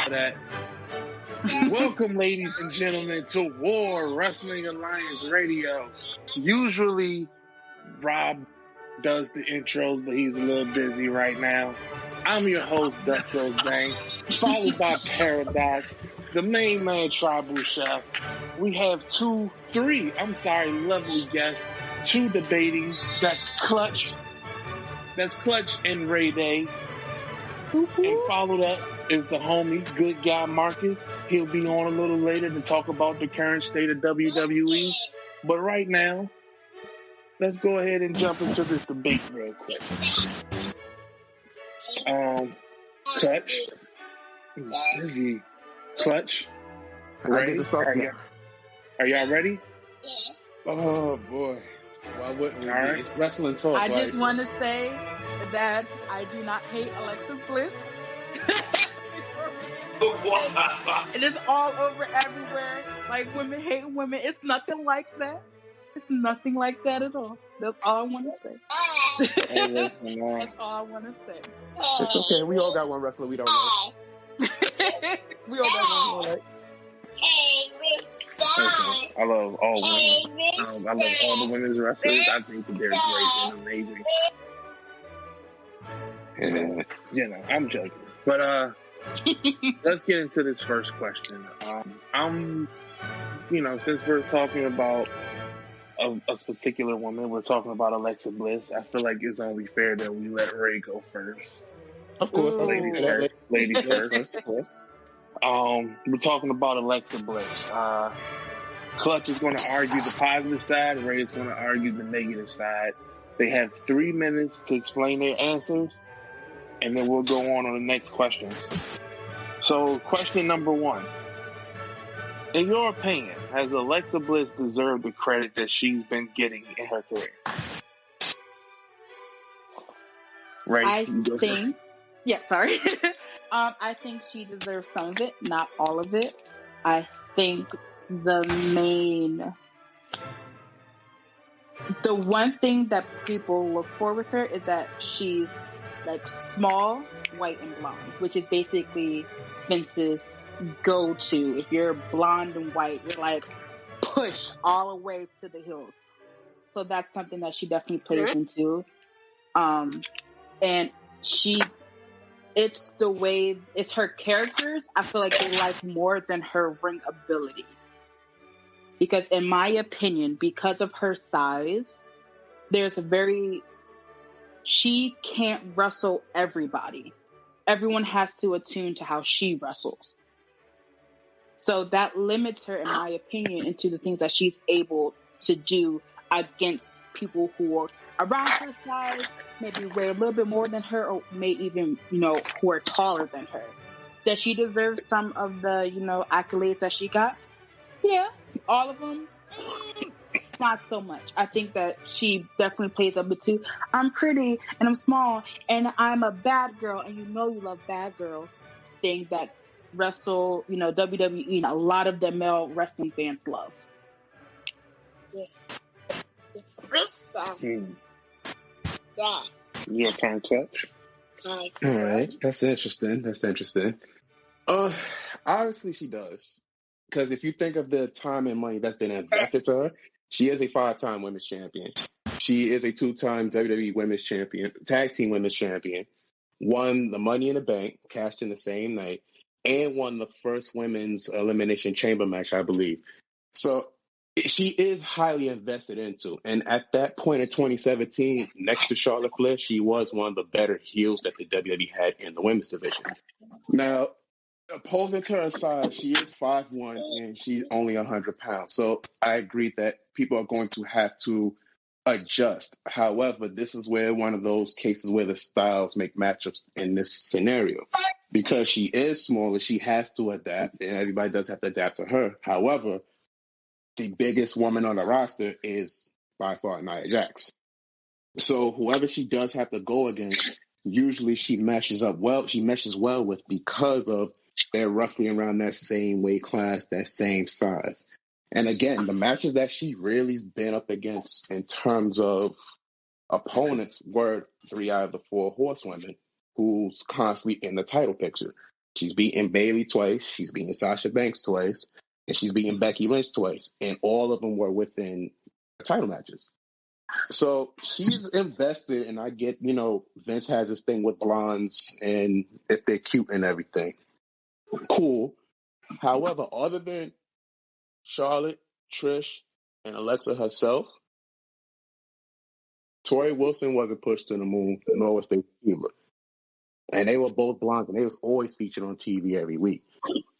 that. Welcome, ladies and gentlemen, to War Wrestling Alliance Radio. Usually, Rob does the intros, but he's a little busy right now. I'm your host, Dutch Banks, followed by Paradox, the main man, Tribal Chef. We have lovely guests, two debating. That's Clutch. That's Clutch and Ray Day. And followed up is the homie, good guy Marcus. He'll be on a little later to talk about the current state of WWE. But right now, let's go ahead and jump into this debate real quick. Clutch. Clutch. I get to start now. Are y'all ready? Oh boy. Why wouldn't we? Right. It's wrestling talk. I just want to say that I do not hate Alexa Bliss. It is all over everywhere. Like, women hate women. It's nothing like that. It's nothing like that at all. That's all I want to say. That's all I want to say. It's okay. We all got one wrestler we don't know. We all got one. Right? Okay. I love all women. I love all the women's wrestlers. I think that they're great and amazing. And, I'm joking. But let's get into this first question. Since we're talking about a particular woman, we're talking about Alexa Bliss. I feel like it's only fair that we let Ray go first. Of course, ladies first. Of course. We're talking about Alexa Bliss. Clutch is going to argue the positive side. Ray is going to argue the negative side. They have 3 minutes to explain their answers, and then we'll go on the next question. So, question number 1. In your opinion, has Alexa Bliss deserved the credit that she's been getting in her career? Ray, I think she deserves some of it, not all of it. I think the one thing that people look for with her is that she's like small, white, and blonde, which is basically Vince's go-to. If you're blonde and white, you're like pushed all the way to the hills. So that's something that she definitely plays into. And it's her characters I feel like they like more than her ring ability. Because in my opinion, because of her size, she can't wrestle everybody. Everyone has to attune to how she wrestles. So that limits her, in my opinion, into the things that she's able to do against people who are around her size, maybe weigh a little bit more than her, or may even, who are taller than her. That she deserves some of the, accolades that she got? Yeah, all of them. Not so much. I think that she definitely plays up with too. I'm pretty and I'm small and I'm a bad girl, and you love bad girls. Things that wrestle, WWE, a lot of the male wrestling fans love. Your turn, Clutch. All right, that's interesting. Obviously she does, because if you think of the time and money that's been invested to her, she is a 5-time women's champion. She is a 2-time WWE women's champion, tag team women's champion, won the Money in the Bank, cashed in the same night, and won the first women's elimination chamber match, I believe. So she is highly invested into. And at that point in 2017, next to Charlotte Flair, she was one of the better heels that the WWE had in the women's division. Now, opposing to her size, she is 5'1", and she's only 100 pounds. So I agree that people are going to have to adjust. However, this is where one of those cases where the styles make matchups in this scenario. Because she is smaller, she has to adapt, and everybody does have to adapt to her. However, the biggest woman on the roster is by far Nia Jax. So whoever she does have to go against, usually she meshes well with, because of they're roughly around that same weight class, that same size. And again, the matches that she really's been up against in terms of opponents were 3 out of the 4 horsewomen who's constantly in the title picture. She's beaten Bayley twice. She's beaten Sasha Banks twice. And she's beaten Becky Lynch twice. And all of them were within title matches. So she's invested, and I get, Vince has this thing with blondes and if they're cute and everything. Cool. However, other than Charlotte, Trish, and Alexa herself, Tori Wilson wasn't pushed to the moon, nor was Stacy Keibler. And they were both blondes, and they was always featured on TV every week.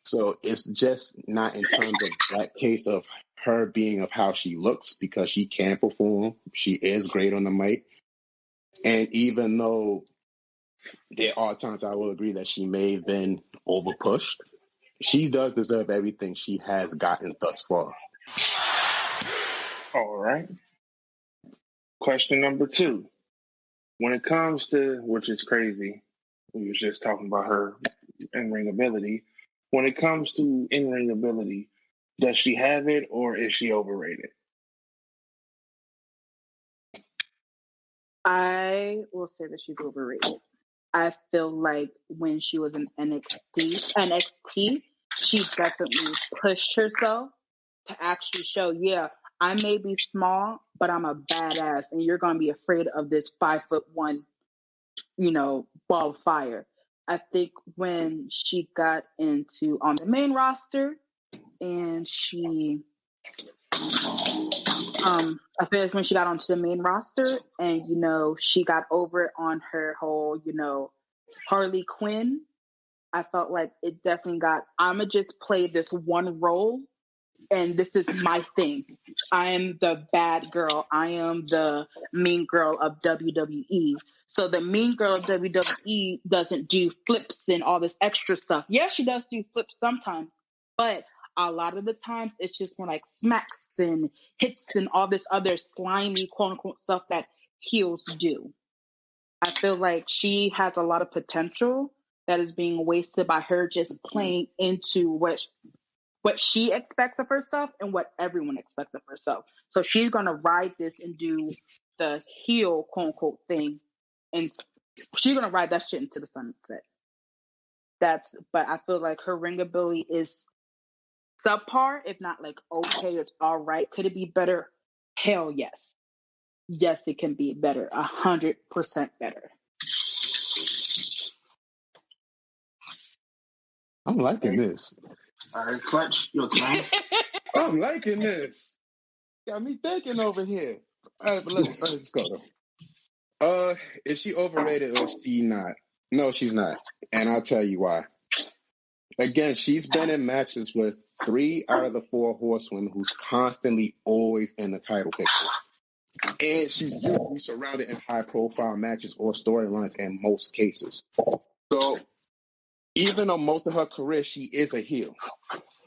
So it's just not in terms of that case of her being of how she looks, because she can perform. She is great on the mic. And even though there are times I will agree that she may have been overpushed, she does deserve everything she has gotten thus far. All right. Question number 2. When it comes to, which is crazy, we was just talking about her in-ring ability. When it comes to in-ring ability, does she have it or is she overrated? I will say that she's overrated. I feel like when she was in NXT, she definitely pushed herself to actually show, yeah, I may be small, but I'm a badass, and you're going to be afraid of this 5'1", ball of fire. I think when she got into on the main roster, and she, I feel like when she got onto the main roster, and she got over it on her whole, Harley Quinn. I felt like it definitely I'ma just play this one role, and this is my thing. I am the bad girl. I am the mean girl of WWE. So the mean girl of WWE doesn't do flips and all this extra stuff. Yeah, she does do flips sometimes, but a lot of the times it's just more like smacks and hits and all this other slimy, quote unquote, stuff that heels do. I feel like she has a lot of potential that is being wasted by her just playing into what she expects of herself and what everyone expects of herself. So she's going to ride this and do the heel, quote unquote, thing. And she's going to ride that shit into the sunset. But I feel like her ring ability is subpar, if not like okay, it's all right. Could it be better? Hell yes. Yes, it can be better. 100% better. I'm liking this. All right, Clutch, your turn. I'm liking this. Got me thinking over here. All right, but let's go. Is she overrated or is she not? No, she's not. And I'll tell you why. Again, she's been in matches with 3 out of the 4 horsewomen who's constantly always in the title picture. And she's usually surrounded in high-profile matches or storylines in most cases. So even though most of her career she is a heel,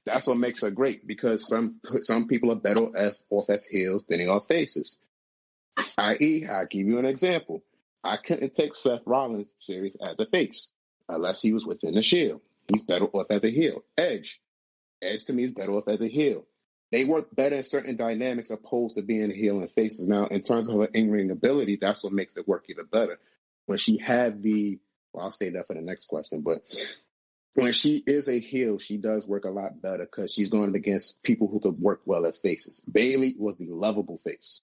that's what makes her great, because some people are better off as heels than they are faces. I.e., I'll give you an example. I couldn't take Seth Rollins serious as a face unless he was within the Shield. He's better off as a heel. Edge to me is better off as a heel. They work better in certain dynamics opposed to being heel and faces. Now, in terms of her in-ring ability, that's what makes it work even better. When she had I'll save that for the next question, but when she is a heel, she does work a lot better because she's going against people who could work well as faces. Bayley was the lovable face.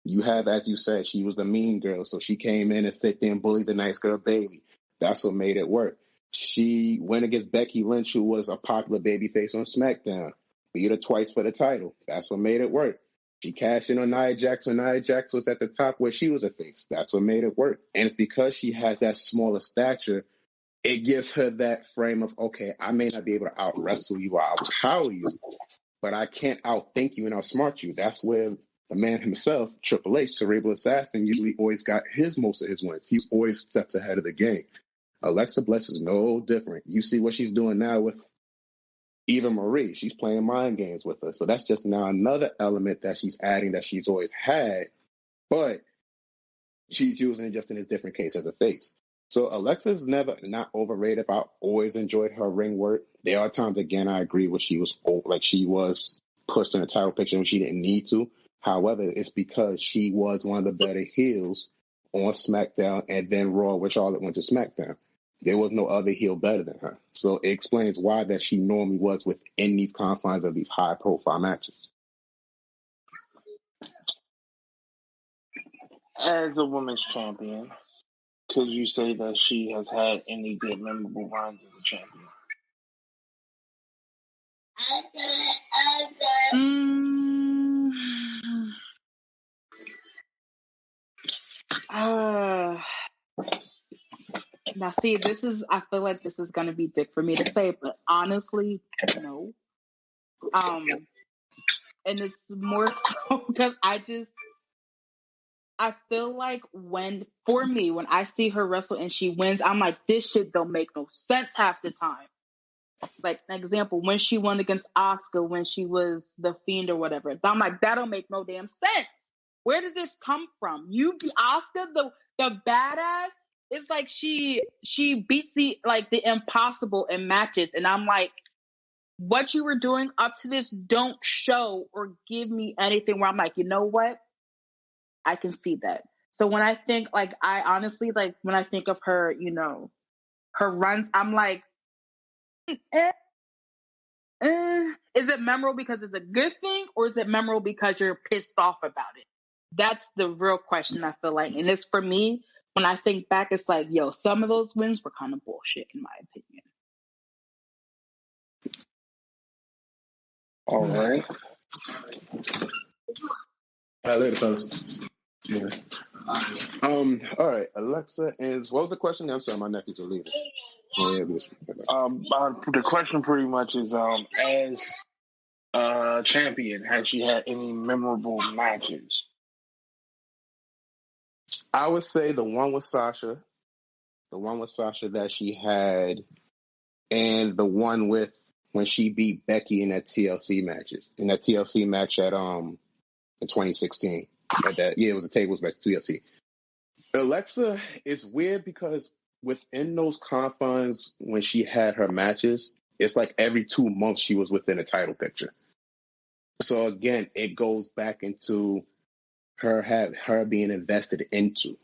You have, as you said, she was the mean girl, so she came in and sat there and bullied the nice girl Bayley. That's what made it work. She went against Becky Lynch, who was a popular babyface on SmackDown. Beat her twice for the title. That's what made it work. She cashed in on Nia Jax when Nia Jax was at the top where she was a face. That's what made it work. And it's because she has that smaller stature, it gives her that frame of, okay, I may not be able to out-wrestle you or out-power you, but I can't outthink you and outsmart you. That's where the man himself, Triple H, Cerebral Assassin, usually always got most of his wins. He's always steps ahead of the game. Alexa Bliss is no different. You see what she's doing now with Eva Marie. She's playing mind games with her. So that's just now another element that she's adding that she's always had, but she's using it just in this different case as a face. So Alexa's never not overrated. I've always enjoyed her ring work. There are times, again, I agree with she was pushed in the title picture when she didn't need to. However, it's because she was one of the better heels on SmackDown and then Raw, which all that went to SmackDown. There was no other heel better than her. So it explains why that she normally was within these confines of these high-profile matches. As a women's champion, could you say that she has had any good memorable runs as a champion? Now, see, I feel like this is going to be dick for me to say, but honestly, no. And it's more so because I feel like when I see her wrestle and she wins, I'm like, this shit don't make no sense half the time. Like, an example, when she won against Asuka when she was the Fiend or whatever, I'm like, that don't make no damn sense. Where did this come from? You be Asuka, the badass. It's like she beats the impossible in matches, and I'm like, what you were doing up to this don't show or give me anything where I'm like, you know what? I can see that. So when I think, I honestly, when I think of her, her runs, I'm like, is it memorable because it's a good thing, or is it memorable because you're pissed off about it? That's the real question, I feel like. And it's, for me, when I think back, it's like, yo, some of those wins were kind of bullshit, in my opinion. All right. Later, fellas. Yeah. All right, Alexa, and what was the question? I'm sorry, my nephews are leaving. The question pretty much is, as a champion, has she had any memorable matches? I would say the one with Sasha that she had, and the one with when she beat Becky in that TLC match at in 2016. It was a tables match, TLC. Alexa is weird because within those confines, when she had her matches, it's like every 2 months she was within a title picture. So again, it goes back into her being invested into.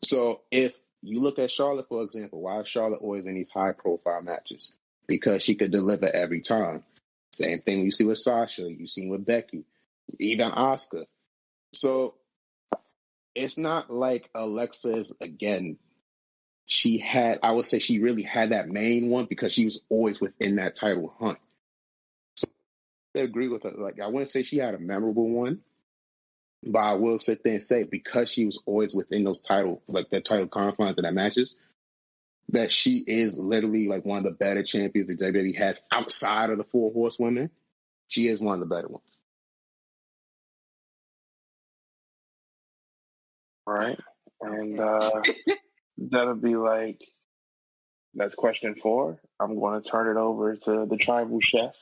So if you look at Charlotte, for example, why is Charlotte always in these high-profile matches? Because she could deliver every time. Same thing you see with Sasha, you see with Becky, even Asuka. So it's not like Alexa is, again, I would say she really had that main one because she was always within that title hunt. So I agree with her. Like, I wouldn't say she had a memorable one, but I will sit there and say because she was always within those title confines of that matches, that she is literally like one of the better champions that WWE has outside of the Four Horsewomen. She is one of the better ones. Right. And that'll be that's question 4. I'm going to turn it over to the tribal chef,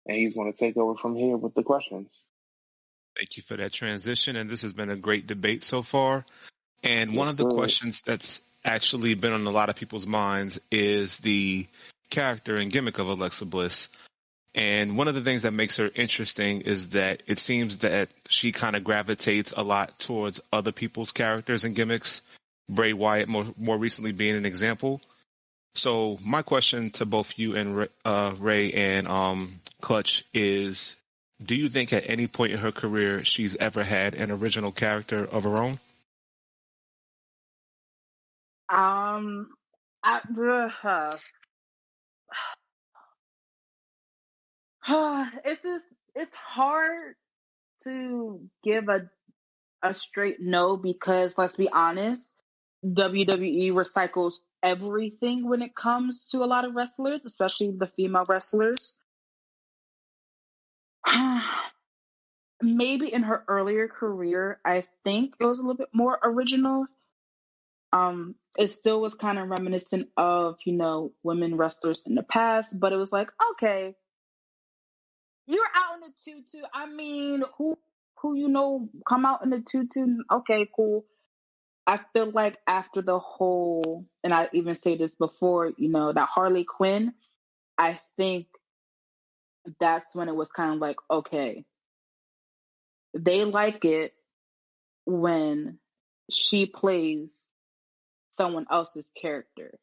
and he's going to take over from here with the questions. Thank you for that transition, and this has been a great debate so far. And one of the questions that's actually been on a lot of people's minds is the character and gimmick of Alexa Bliss. And one of the things that makes her interesting is that it seems that she kind of gravitates a lot towards other people's characters and gimmicks, Bray Wyatt more recently being an example. So my question to both you and Ray and Clutch is, do you think at any point in her career she's ever had an original character of her own? It's hard to give a straight no because, let's be honest, WWE recycles everything when it comes to a lot of wrestlers, especially the female wrestlers. Maybe in her earlier career, I think it was a little bit more original. It still was kind of reminiscent of, women wrestlers in the past, but it was like, okay, you're out in the tutu. I mean, who come out in the tutu? Okay, cool. I feel like after the whole, and I even say this before, that Harley Quinn, I think that's when it was kind of like, okay, they like it when she plays someone else's character.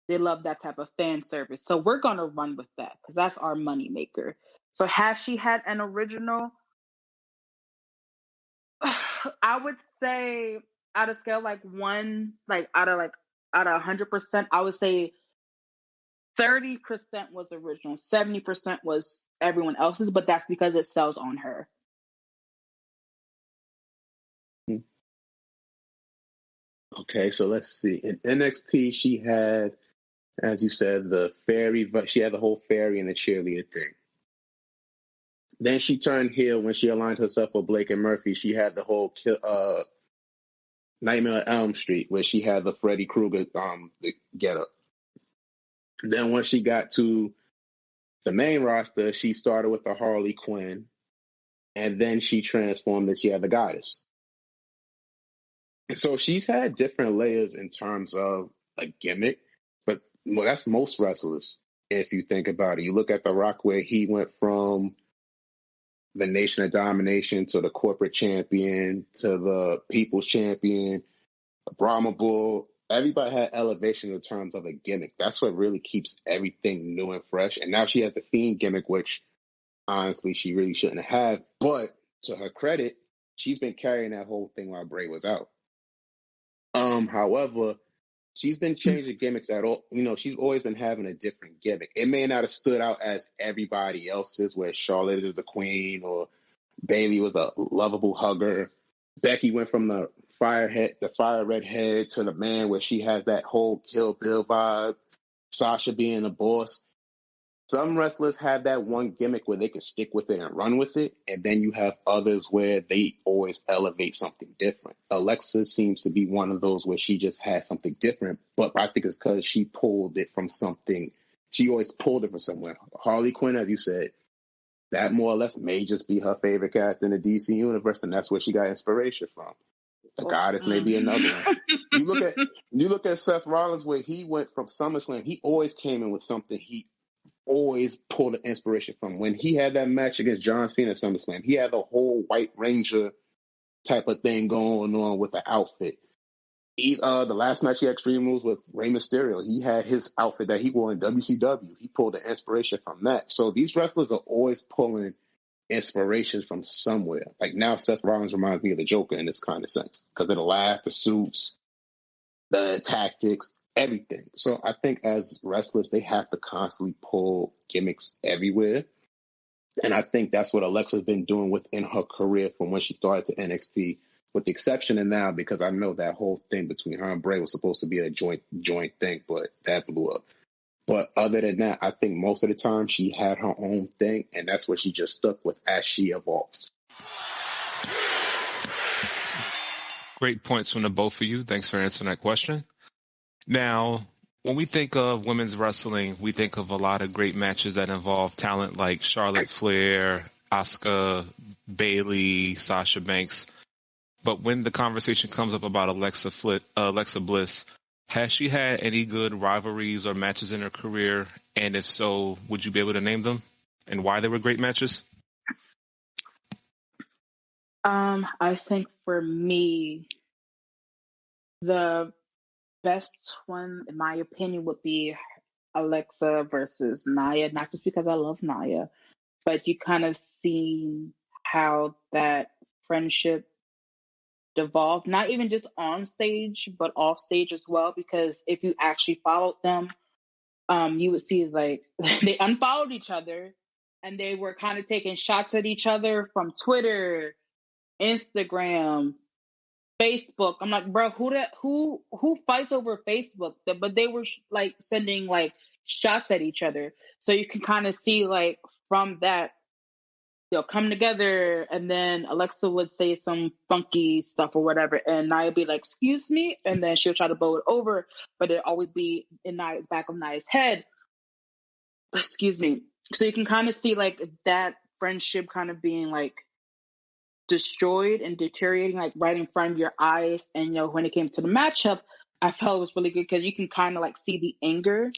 They love that type of fan service. So we're going to run with that because that's our moneymaker. So has she had an original? I would say out of scale, like one, like out of 100%, I would say 30% was original, 70% was everyone else's, but that's because it sells on her. Okay, so let's see. In NXT, she had, as you said, the fairy, but she had the whole fairy and the cheerleader thing. Then she turned heel when she aligned herself with Blake and Murphy. She had the whole Nightmare on Elm Street, where she had the Freddy Krueger the getup. Then once she got to the main roster, she started with the Harley Quinn, and then she transformed and she had the Goddess. So she's had different layers in terms of a gimmick, but that's most wrestlers. If you think about it, you look at The Rock, where he went from the Nation of Domination to the corporate champion to the people's champion, the Brahma Bull. Everybody had elevation in terms of a gimmick. That's what really keeps everything new and fresh. And now she has the Fiend gimmick, which honestly she really shouldn't have. But to her credit, she's been carrying that whole thing while Bray was out. However, she's been changing gimmicks at all. You know, she's always been having a different gimmick. It may not have stood out as everybody else's, where Charlotte is the queen or Bayley was a lovable hugger. Becky went from the fire red head to the man, where she has that whole Kill Bill vibe. Sasha being a boss. Some wrestlers have that one gimmick where they can stick with it and run with it, and then you have others where they always elevate something different. Alexa seems to be one of those where she just had something different, but I think it's because she pulled it from something. She always pulled it from somewhere. Harley Quinn, as you said, that more or less may just be her favorite character in the DC universe, and that's where she got inspiration from. The Goddess may be another one. You look at Seth Rollins, where he went from SummerSlam. He always came in with something he always pulled the inspiration from. When he had that match against John Cena at SummerSlam, he had the whole White Ranger type of thing going on with the outfit. The last match he had Extreme Rules with Rey Mysterio, he had his outfit that he wore in WCW. He pulled the inspiration from that. So these wrestlers are always pulling inspirations from somewhere. Like now, Seth Rollins reminds me of the Joker in this kind of sense because of the laugh, the suits, the tactics, everything. So I think as wrestlers, they have to constantly pull gimmicks everywhere. And I think that's what Alexa's been doing within her career from when she started to NXT, with the exception of now, because I know that whole thing between her and Bray was supposed to be a joint thing, but that blew up. But other than that, I think most of the time she had her own thing, and that's what she just stuck with as she evolves. Great points from the both of you. Thanks for answering that question. Now, when we think of women's wrestling, we think of a lot of great matches that involve talent like Charlotte Flair, Asuka, Bayley, Sasha Banks. But when the conversation comes up about Alexa Bliss, has she had any good rivalries or matches in her career? And if so, would you be able to name them and why they were great matches? I think for me, the best one, in my opinion, would be Alexa versus Nia. Not just because I love Nia, but you kind of see how that friendship devolved, not even just on stage, but off stage as well. Because if you actually followed them, you would see like they unfollowed each other and they were kind of taking shots at each other from Twitter, Instagram, Facebook. I'm like, bro, who fights over Facebook? But they were like sending like shots at each other. So you can kind of see like from that they'll come together, and then Alexa would say some funky stuff or whatever, and Nia would be like, "Excuse me," and then she'll try to blow it over, but it'll always be in Nia's back of Nia's head. Excuse me. So you can kind of see like that friendship kind of being like destroyed and deteriorating like right in front of your eyes. And you know, when it came to the matchup, I felt it was really good because you can kind of like see the anger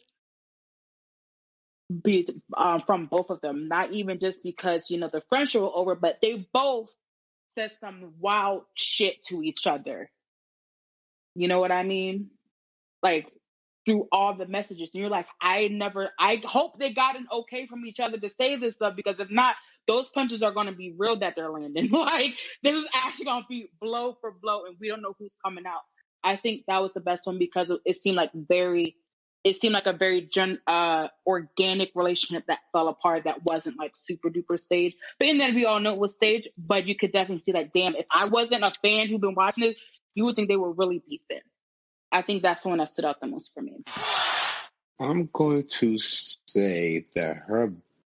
be from both of them. Not even just because you know the friendship was over, but they both said some wild shit to each other. You know what I mean? like through all the messages. And you're like, I hope they got an okay from each other to say this stuff, because if not, those punches are going to be real that they're landing. Like, this is actually going to be blow for blow, and we don't know who's coming out. I think that was the best one because it seemed like a very organic relationship that fell apart, that wasn't like super duper staged. But in the end, we all know it was staged, but you could definitely see like, damn, if I wasn't a fan who'd been watching it, you would think they were really beefing. I think that's the one that stood out the most for me. I'm going to say that her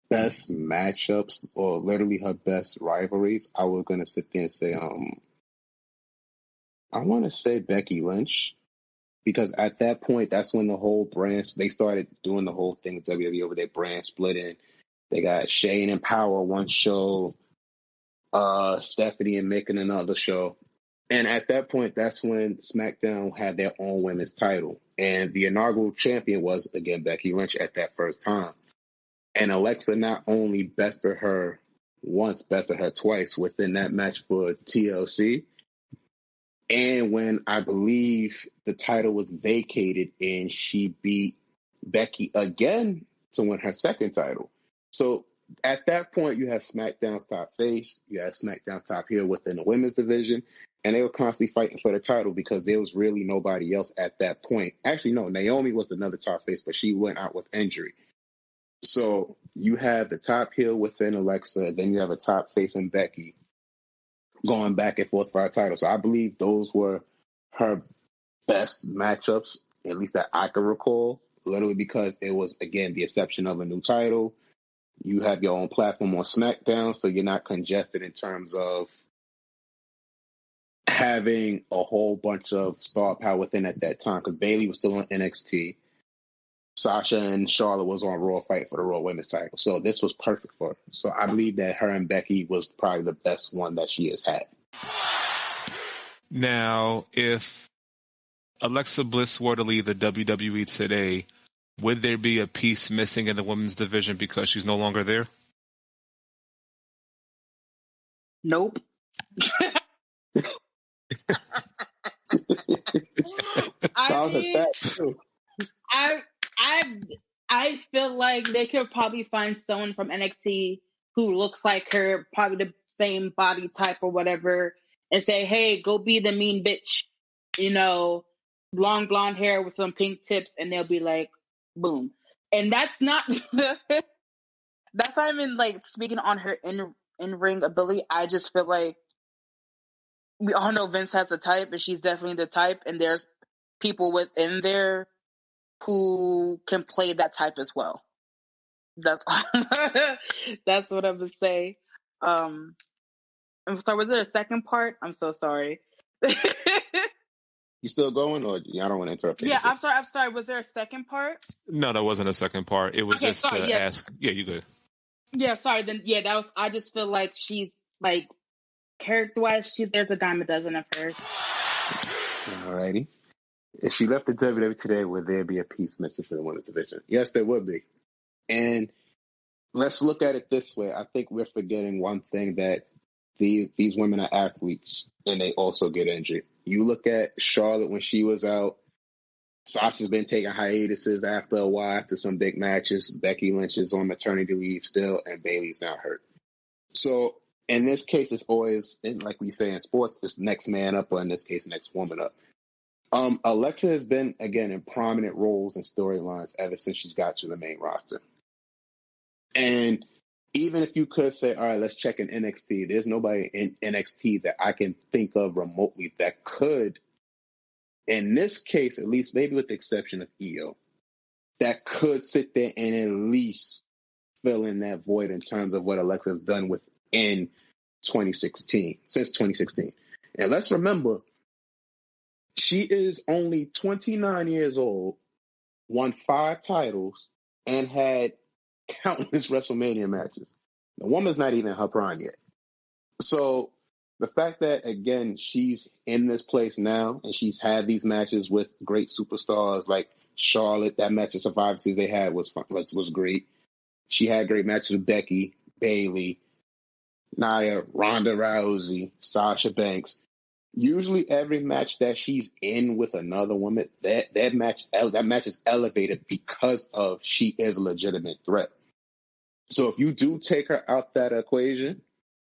best matchups, or literally her best rivalries, I was going to sit there and say, I want to say Becky Lynch, because at that point, that's when the whole brand, they started doing the whole thing with WWE over their brand splitting. They got Shane and Power one show, Stephanie and Mick in another show. And at that point, that's when SmackDown had their own women's title. And the inaugural champion was, again, Becky Lynch at that first time. And Alexa not only bested her once, bested her twice within that match for TLC. And when I believe the title was vacated and she beat Becky again to win her second title. So at that point, you have SmackDown's top face, you have SmackDown's top heel within the women's division, and they were constantly fighting for the title because there was really nobody else at that point. Actually, no, Naomi was another top face, but she went out with injury. So you have the top heel within Alexa, then you have a top face in Becky going back and forth for our title. So I believe those were her best matchups, at least that I can recall, literally because it was, again, the exception of a new title. You have your own platform on SmackDown, so you're not congested in terms of having a whole bunch of star power within at that time, because Bayley was still on NXT. Sasha and Charlotte was on Raw fight for the Raw Women's title. So this was perfect for her. So I believe that her and Becky was probably the best one that she has had. Now, if Alexa Bliss were to leave the WWE today, would there be a piece missing in the women's division because she's no longer there? Nope. I feel like they could probably find someone from NXT who looks like her, probably the same body type or whatever, and say, hey, go be the mean bitch, long blonde hair with some pink tips, and they'll be like, boom. And that's not even like speaking on her in-ring ability. I just feel like we all know Vince has a type, and she's definitely the type, and there's people within there who can play that type as well. That's that's what I would say. I'm sorry, was there a second part? I'm so sorry. You still going, or I don't want to interrupt you? Yeah, I'm sorry. Was there a second part? No, that wasn't a second part. It was just to ask. Yeah, you good. Yeah, sorry. Then that was. I just feel like she's like character-wise, there's a dime a dozen of her. Alrighty. If she left the WWE today, would there be a piece missing for the women's division? Yes, there would be. And let's look at it this way. I think we're forgetting one thing, that these women are athletes and they also get injured. You look at Charlotte when she was out. Sasha's been taking hiatuses after a while, after some big matches. Becky Lynch is on maternity leave still, and Bayley's now hurt. So in this case, it's always, like we say in sports, it's next man up, or in this case, next woman up. Alexa has been, again, in prominent roles and storylines ever since she's got to the main roster. And even if you could say, all right, let's check in NXT, there's nobody in NXT that I can think of remotely that could, in this case, at least maybe with the exception of Io, that could sit there and at least fill in that void in terms of what Alexa's done within 2016, since 2016. And let's remember, she is only 29 years old, won 5 titles, and had countless WrestleMania matches. The woman's not even in her prime yet. So the fact that, again, she's in this place now and she's had these matches with great superstars like Charlotte, that match of Survivor Series they had was great. She had great matches with Becky, Bayley, Nia, Ronda Rousey, Sasha Banks. usually every match that she's in with another woman, that match is elevated because of she is a legitimate threat. So if you do take her out that equation,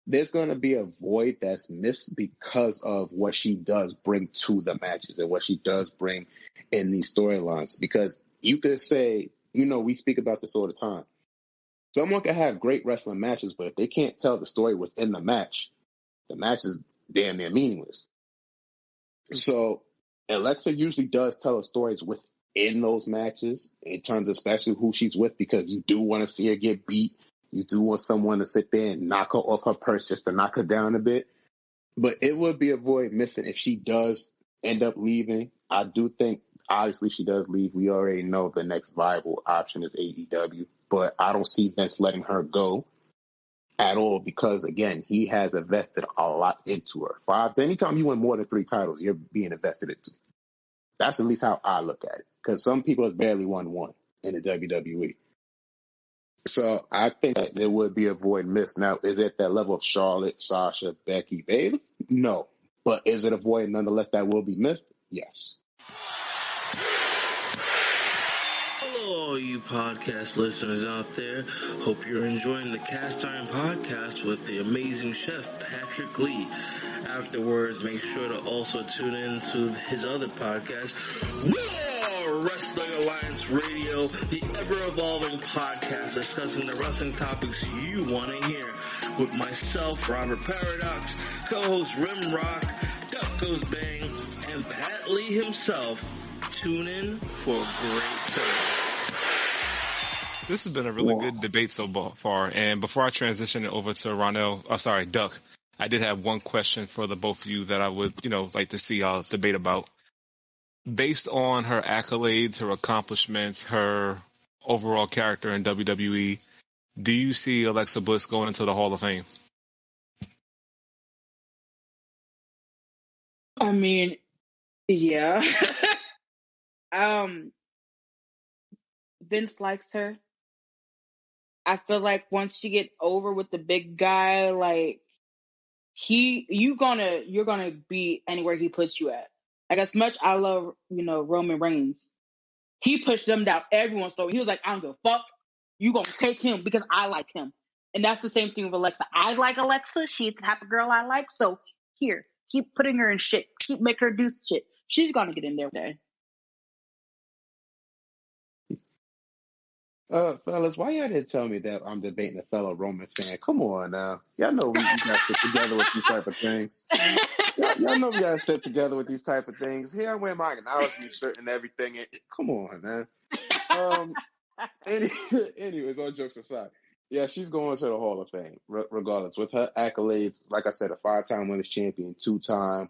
there's going to be a void that's missed because of what she does bring to the matches and what she does bring in these storylines. Because you could say, we speak about this all the time. Someone can have great wrestling matches, but if they can't tell the story within the match is damn near meaningless. So Alexa usually does tell her stories within those matches in terms of especially who she's with, because you do want to see her get beat. You do want someone to sit there and knock her off her perch just to knock her down a bit. But it would be a void missing if she does end up leaving. I do think, obviously, she does leave. We already know the next viable option is AEW. But I don't see Vince letting her go at all because, again, he has invested a lot into her. Anytime you win more than 3 titles, you're being invested into. That's at least how I look at it. Because some people have barely won one in the WWE. So I think that there would be a void missed. Now, is it that level of Charlotte, Sasha, Becky, Bayley? No. But is it a void nonetheless that will be missed? Yes. Hello, you podcast listeners out there. Hope you're enjoying the Cast Iron Podcast with the amazing chef, Patrick Lee. Afterwards, make sure to also tune in to his other podcast, Wrestling Alliance Radio, the ever-evolving podcast discussing the wrestling topics you want to hear. With myself, Robert Paradox, co-host Rimrock, Duck Goes Bang, and Pat Lee himself. Tune in for a great time. This has been a really good debate so far. And before I transition it over to Duck, I did have one question for the both of you that I would, like to see y'all debate about. Based on her accolades, her accomplishments, her overall character in WWE, do you see Alexa Bliss going into the Hall of Fame? I mean, yeah. Vince likes her. I feel like once you get over with the big guy, like you're gonna be anywhere he puts you at. Like, as much I love, Roman Reigns, he pushed them down everyone's throat. He was like, I don't give a fuck. You gonna take him because I like him. And that's the same thing with Alexa. I like Alexa. She's the type of girl I like. So here, keep putting her in shit. Keep making her do shit. She's gonna get in there one day. Fellas, why y'all didn't tell me that I'm debating a fellow Roman fan? Come on now. Y'all know we gotta sit together with these type of things. Y'all know we gotta sit together with these type of things. Here I wear my acknowledgement shirt and everything. Come on, man. Anyways, all jokes aside. Yeah, she's going to the Hall of Fame, regardless. With her accolades, like I said, a 5-time women's champion, 2-time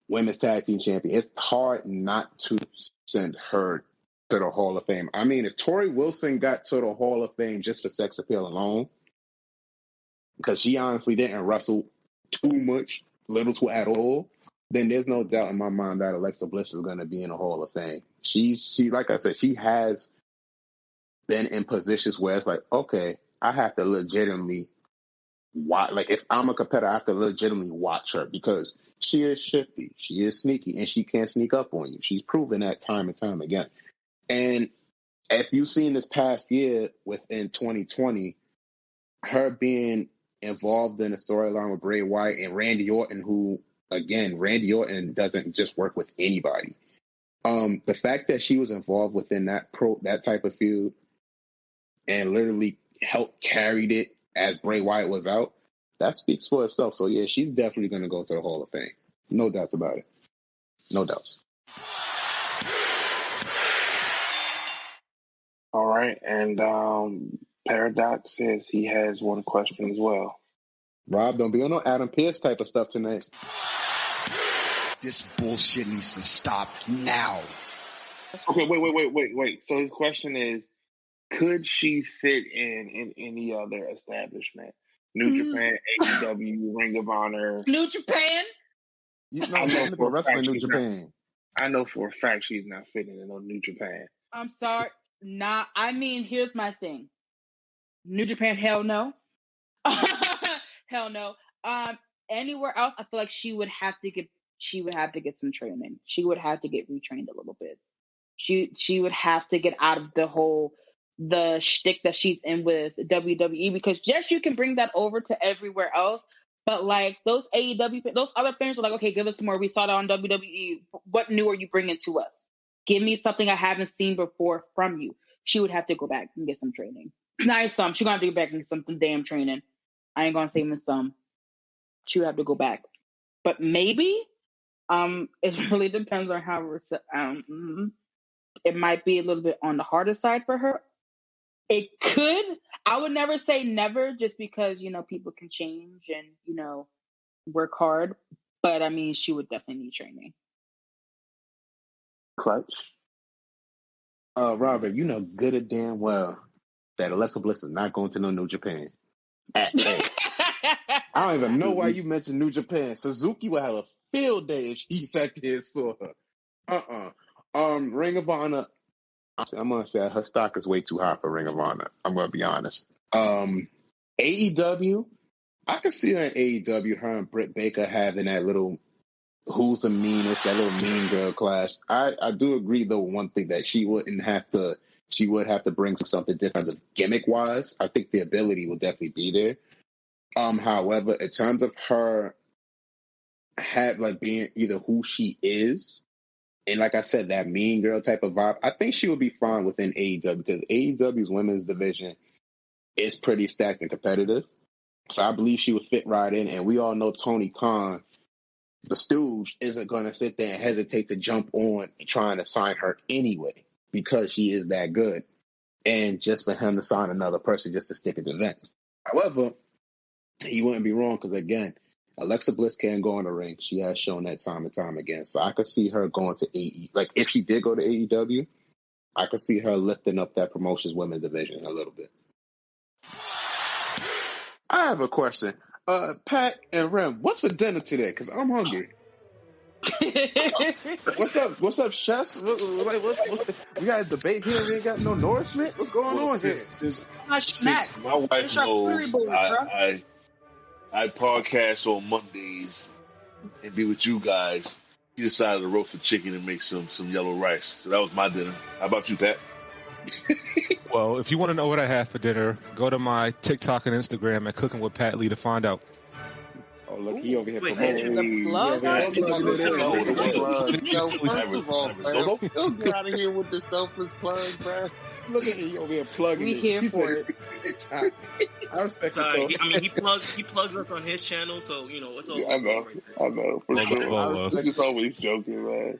women's tag team champion. It's hard not to send her to the Hall of Fame. I mean, if Tori Wilson got to the Hall of Fame just for sex appeal alone, because she honestly didn't wrestle too much, little to at all, then there's no doubt in my mind that Alexa Bliss is going to be in the Hall of Fame. She, like I said, she has been in positions where it's like, okay, I have to legitimately watch. Like, if I'm a competitor, I have to legitimately watch her because she is shifty, she is sneaky, and she can sneak up on you. She's proven that time and time again. And if you've seen this past year within 2020, her being involved in a storyline with Bray Wyatt and Randy Orton, who, again, Randy Orton doesn't just work with anybody. The fact that she was involved within that type of feud and literally helped carried it as Bray Wyatt was out, that speaks for itself. So, yeah, she's definitely going to go to the Hall of Fame. No doubts about it. No doubts. All right, and Paradox says he has one question as well. Rob, don't be on no Adam Pearce type of stuff tonight. This bullshit needs to stop now. Okay, wait. So his question is, could she fit in any other establishment? New Japan, AEW, Ring of Honor. New Japan? I know for wrestling New Japan. I know for a fact she's not fitting in New Japan. I'm sorry. I mean, here's my thing. New Japan, hell no. Hell no. Anywhere else, I feel like she would have to get she would have to get some training. She would have to get retrained a little bit. She would have to get out of the shtick that she's in with WWE, because yes, you can bring that over to everywhere else, but like those AEW, those other fans are like, okay, give us more. We saw that on WWE. What new are you bringing to us? Give me something I haven't seen before from you. She would have to go back and get some training. Not some. She's gonna have to get back and get some damn training. I ain't gonna say even some. She would have to go back, but maybe. It really depends on how we're. It might be a little bit on the harder side for her. It could. I would never say never, just because people can change and work hard. But I mean, she would definitely need training. Clutch. Robert, you know good and damn well that Alexa Bliss is not going to no New Japan. I don't even know why you mentioned New Japan. Suzuki would have a field day if she sat there and saw her. Ring of Honor. I'm gonna say her stock is way too high for Ring of Honor. I'm gonna be honest. AEW. I could see her in AEW. Her and Britt Baker having that little who's the meanest, that little mean girl clash. I do agree though, one thing that she would have to bring something different gimmick wise. I think the ability will definitely be there. However, in terms of her being either who she is, and like I said, that mean girl type of vibe, I think she would be fine within AEW, because AEW's women's division is pretty stacked and competitive. So I believe she would fit right in. And we all know Tony Khan, the stooge, isn't going to sit there and hesitate to jump on and trying to sign her anyway, because she is that good. And just for him to sign another person just to stick at the events. However, he wouldn't be wrong, because again, Alexa Bliss can go in the ring. She has shown that time and time again. So I could see her going to AEW. Like, if she did go to AEW, I could see her lifting up that promotions women's division a little bit. I have a question. Pat and Rem, what's for dinner today? Because I'm hungry. What's up, chefs? We got a debate here. We ain't got no nourishment. What's going on here? Since my wife knows I podcast on Mondays and be with you guys, he decided to roast a chicken and make some yellow rice. So that was my dinner. How about you, Pat? Well, if you want to know what I have for dinner, go to my TikTok and Instagram at Cooking with Pat Lee to find out. Oh, look, he over here promoting. Don't get out of here with the selfless plug, bro. Look at you over here plugging. We here for it. I respect it. He plugs us on his channel, so it's all. Yeah, I know. For sure. He's always joking, man.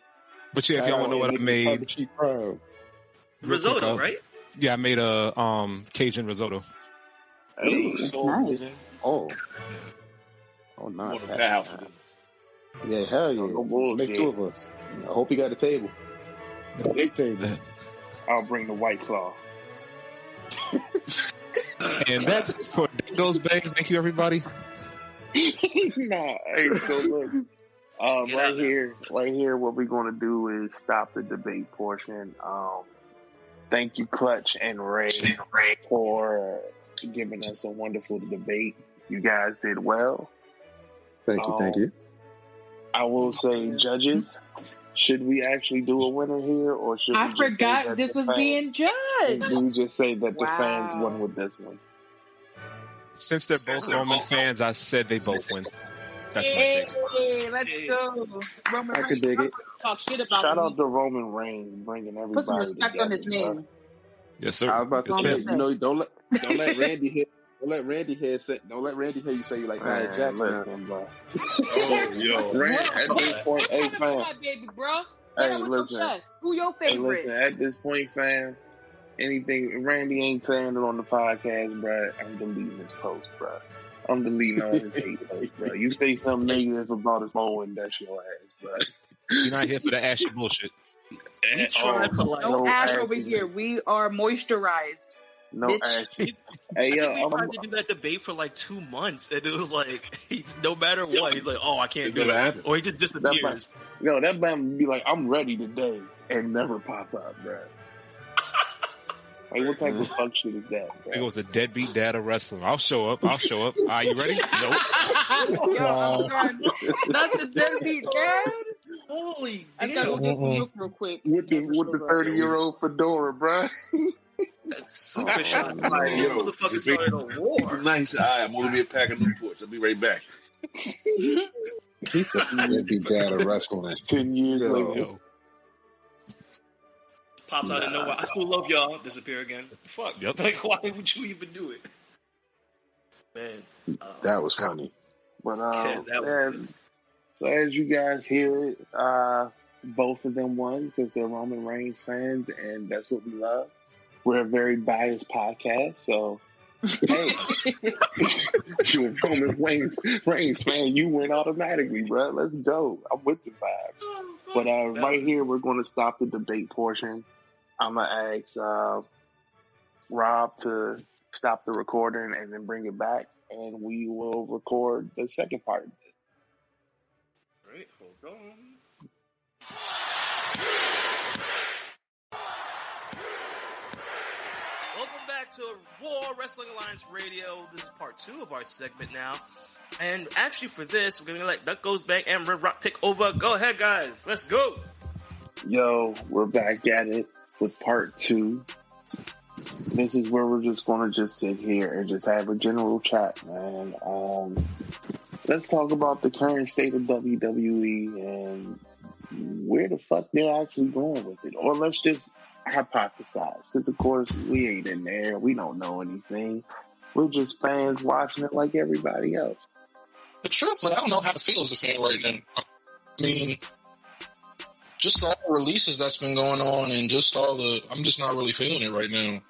But yeah, if y'all want to know what I made, risotto, right? Yeah, I made a Cajun risotto. Hey, nice. Oh, nice. Yeah, hell yeah. Make two of us. I hope you got a table. Big table. I'll bring the White Claw. And that's for Dingo's Bang. Thank you, everybody. Nah, hey, so look. Right here, what we're going to do is stop the debate portion. Thank you, Clutch and Ray, for giving us a wonderful debate. You guys did well. Thank you. I will say, judges, should we actually do a winner here, or should I forgot this was being judged? We just say that the fans won with this one? Since they're both Roman fans, I said they both win. That's my take. Let's go. Roman I could dig it. Talk shit about Shout out to Roman Reigns bringing everybody. Put some respect together, on his name. Bro. Yes, sir. I was about to say, don't let Randy hear. Don't let Randy hear you say you like Nia Jax now. Randy, at this point, hey fam. Baby, bro. Hey, listen. Who your favorite? Hey, listen. At this point, fam, anything Randy ain't saying it on the podcast, bro, I'm deleting his post, bro. I'm deleting all his hate post, bro. You say something negative about his phone, that's your ass, bro. You're not here for the ashy bullshit. No ash over here. We are moisturized. No ash. Hey, yo, we tried to do that debate for like 2 months, and it was like, no matter what, he's like, "Oh, I can't do it," or he just disappears. That man would be like, "I'm ready today," and never pop up, bro. Like, what type of fuck shit is that, bro? It was a deadbeat dad of wrestling. I'll show up. Are you ready? Nope. Yo, I'm done. Not the deadbeat dad. Holy I gotta go get some milk real quick. With the 30-year-old fedora, bro. That's super shot. This motherfucker started a war. It's a nice eye. I'm gonna be a pack of Newports. I'll be right back. He said he'd be dad of wrestling 10 years later. Pops out of nowhere. I still love y'all. Disappear again. Fuck. Yep. Like, why would you even do it? Man. That was funny. But, so as you guys hear it, both of them won because they're Roman Reigns fans, and that's what we love. We're a very biased podcast, so hey, you're a Roman Reigns fan, you win automatically, bro. Let's go. I'm with the vibes. But right here, we're going to stop the debate portion. I'm going to ask Rob to stop the recording and then bring it back, and we will record the second part of it. Great, hold on. Welcome back to War Wrestling Alliance Radio. This is part 2 of our segment now. And actually for this, we're going to let Duck Goes Bang and Red Rock take over. Go ahead, guys. Let's go. Yo, we're back at it with part 2. This is where we're just going to just sit here and just have a general chat, man. Let's talk about the current state of WWE and where the fuck they're actually going with it. Or let's just hypothesize, because of course we ain't in there. We don't know anything. We're just fans watching it like everybody else. But truthfully, I don't know how to feel as a fan right now. I mean, just all the releases that's been going on and just I'm just not really feeling it right now.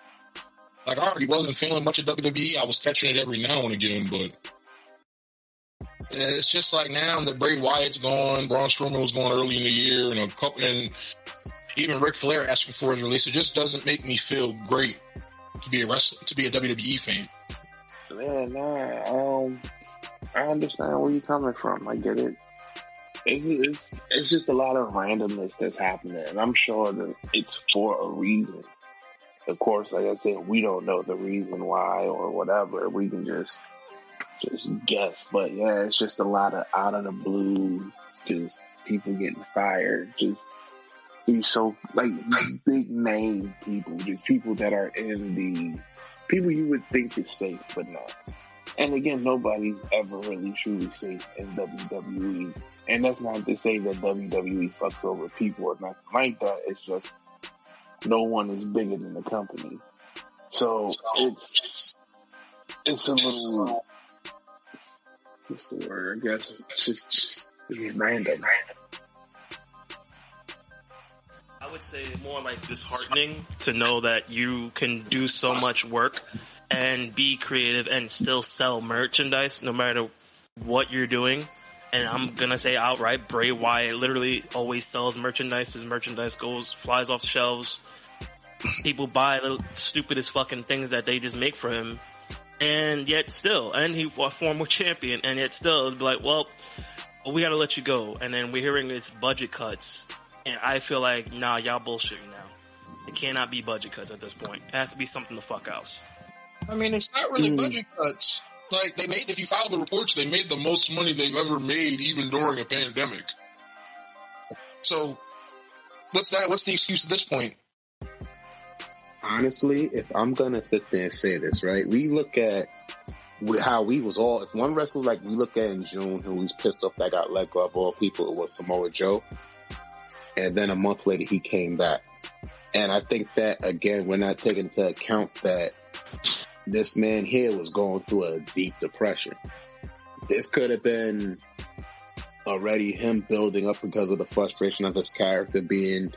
Like, I already wasn't feeling much of WWE. I was catching it every now and again, but it's just like now that Bray Wyatt's gone, Braun Strowman was gone early in the year, and even Ric Flair asking for his release. It just doesn't make me feel great to be a WWE fan. Man, I understand where you're coming from. I get it. It's just a lot of randomness that's happening, and I'm sure that it's for a reason. Of course, like I said, we don't know the reason why or whatever. We can just guess. But yeah, it's just a lot of out of the blue, just people getting fired, just these so like big name people, just people that are in the people you would think is safe, but not. And again, nobody's ever really truly safe in WWE. And that's not to say that WWE fucks over people or nothing like that. It's just no one is bigger than the company. So it's a little, what's the word? I guess it's just random. I would say more like disheartening to know that you can do so much work and be creative and still sell merchandise no matter what you're doing. And I'm going to say outright, Bray Wyatt literally always sells merchandise. His merchandise flies off the shelves. People buy the stupidest fucking things that they just make for him. And yet still, and he a former champion, and yet still, it's like, well, we got to let you go. And then we're hearing it's budget cuts. And I feel like, nah, y'all bullshitting now. It cannot be budget cuts at this point. It has to be something the fuck else. I mean, it's not really budget cuts. Like, if you follow the reports, they made the most money they've ever made, even during a pandemic. So, what's the excuse at this point? Honestly, if I'm gonna sit there and say this, right? We look at how we was all, if one wrestler like we look at in June who was pissed off that got let go of all people, it was Samoa Joe. And then a month later, he came back. And I think that, again, we're not taking into account that this man here was going through a deep depression. This could have been already him building up because of the frustration of his character being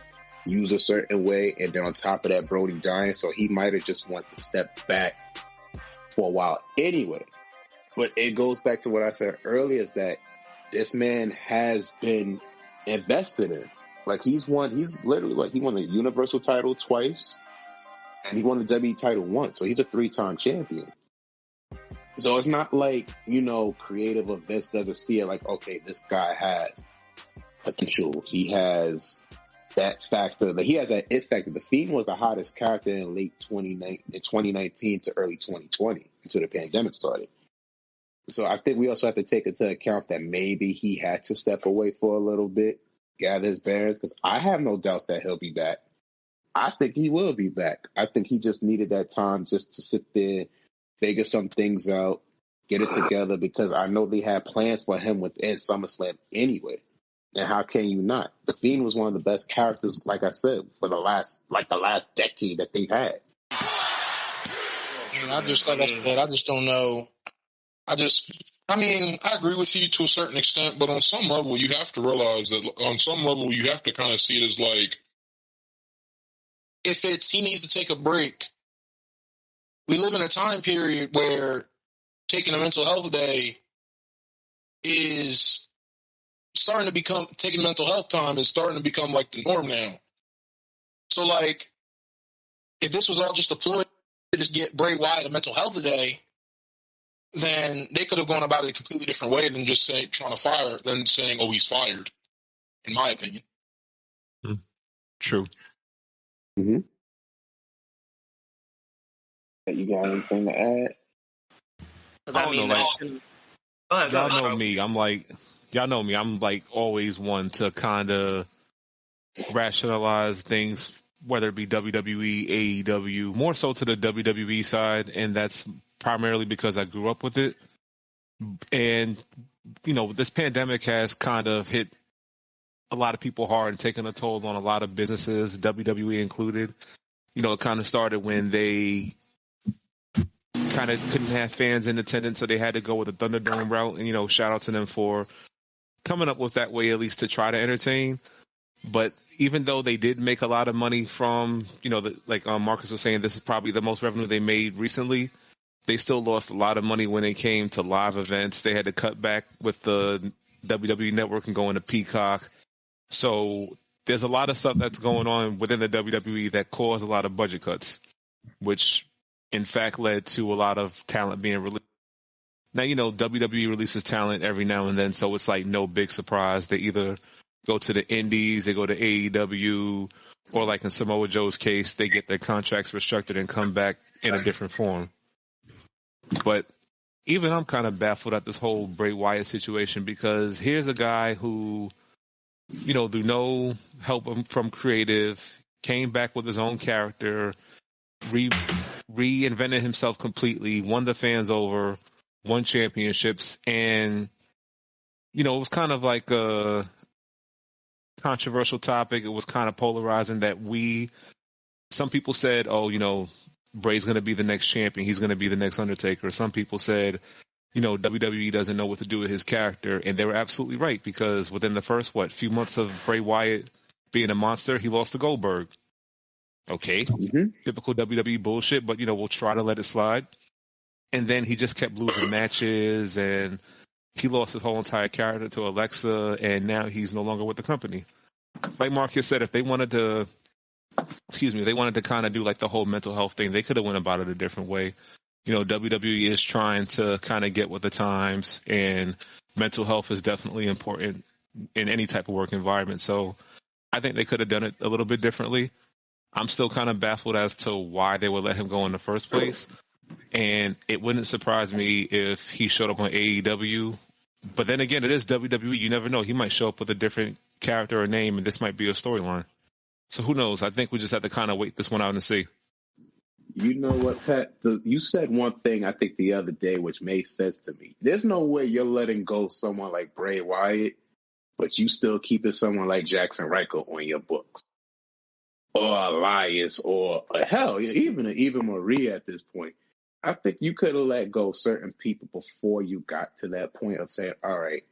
used a certain way. And then on top of that, Brody dying. So he might have just wanted to step back for a while anyway. But it goes back to what I said earlier, is that this man has been invested in. Like, he won the Universal title twice, and he won the WWE title once. So he's a 3-time champion. So it's not like, creative of this doesn't see it like, okay, this guy has potential. He has that factor. Like, he has that it factor. The Fiend was the hottest character in late 2019 to early 2020 until the pandemic started. So I think we also have to take into account that maybe he had to step away for a little bit, gather his bearings, because I have no doubts that he'll be back. I think he will be back. I think he just needed that time just to sit there, figure some things out, get it together, because I know they had plans for him within SummerSlam anyway. And how can you not? The Fiend was one of the best characters, like I said, for the last decade that they've had. I just don't know. I agree with you to a certain extent, but on some level, you have to realize that on some level, you have to kind of see it as like, if he needs to take a break, we live in a time period where taking a mental health day is starting to become, taking mental health time is starting to become like the norm now. So like, if this was all just a ploy to just get Bray Wyatt a mental health day, then they could have gone about it a completely different way than just saying oh, he's fired, in my opinion. True. Mm-hmm. You got anything to add? Y'all know me. Y'all know me. I'm like always one to kind of rationalize things, whether it be WWE, AEW, more so to the WWE side, and that's primarily because I grew up with it. And, this pandemic has kind of hit a lot of people hard and taken a toll on a lot of businesses, WWE included. It kind of started when they kind of couldn't have fans in attendance, so they had to go with the Thunderdome route. And, shout out to them for coming up with that way, at least to try to entertain. But even though they did make a lot of money from, like Marcus was saying, this is probably the most revenue they made recently, they still lost a lot of money when it came to live events. They had to cut back with the WWE Network and go into Peacock. So there's a lot of stuff that's going on within the WWE that caused a lot of budget cuts, which in fact led to a lot of talent being released. Now, WWE releases talent every now and then, so it's like no big surprise. They either go to the indies, they go to AEW, or like in Samoa Joe's case, they get their contracts restructured and come back in a different form. But even I'm kind of baffled at this whole Bray Wyatt situation, because here's a guy who, through no help from creative, came back with his own character, reinvented himself completely, won the fans over, won championships, and, it was kind of like a controversial topic. It was kind of polarizing that some people said, Bray's going to be the next champion. He's going to be the next Undertaker. Some people said, WWE doesn't know what to do with his character. And they were absolutely right, because within the first, few months of Bray Wyatt being a monster, he lost to Goldberg. Okay. Mm-hmm. Typical WWE bullshit, but, we'll try to let it slide. And then he just kept losing matches, and he lost his whole entire character to Alexa, and now he's no longer with the company. Like Marcus said, if they wanted to kind of do like the whole mental health thing, they could have went about it a different way. WWE is trying to kind of get with the times, and mental health is definitely important in any type of work environment. So I think they could have done it a little bit differently. I'm still kind of baffled as to why they would let him go in the first place. And it wouldn't surprise me if he showed up on AEW. But then again, it is WWE. You never know. He might show up with a different character or name, and this might be a storyline. So who knows? I think we just have to kind of wait this one out and see. You know what, Pat? You said one thing, I think, the other day, which made sense to me. There's no way you're letting go someone like Bray Wyatt, but you still keeping someone like Jackson Riker on your books. Or Elias, or hell, even Maria at this point. I think you could have let go certain people before you got to that point of saying, all right,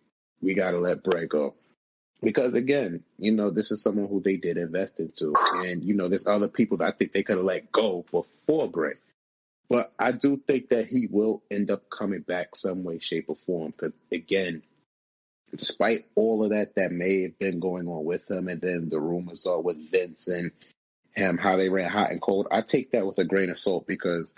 we got to let Bray go. Because, again, this is someone who they did invest into. And, there's other people that I think they could have let go before Bray. But I do think that he will end up coming back some way, shape, or form. Because, again, despite all of that may have been going on with him, and then the rumors are with Vince and him, how they ran hot and cold, I take that with a grain of salt, because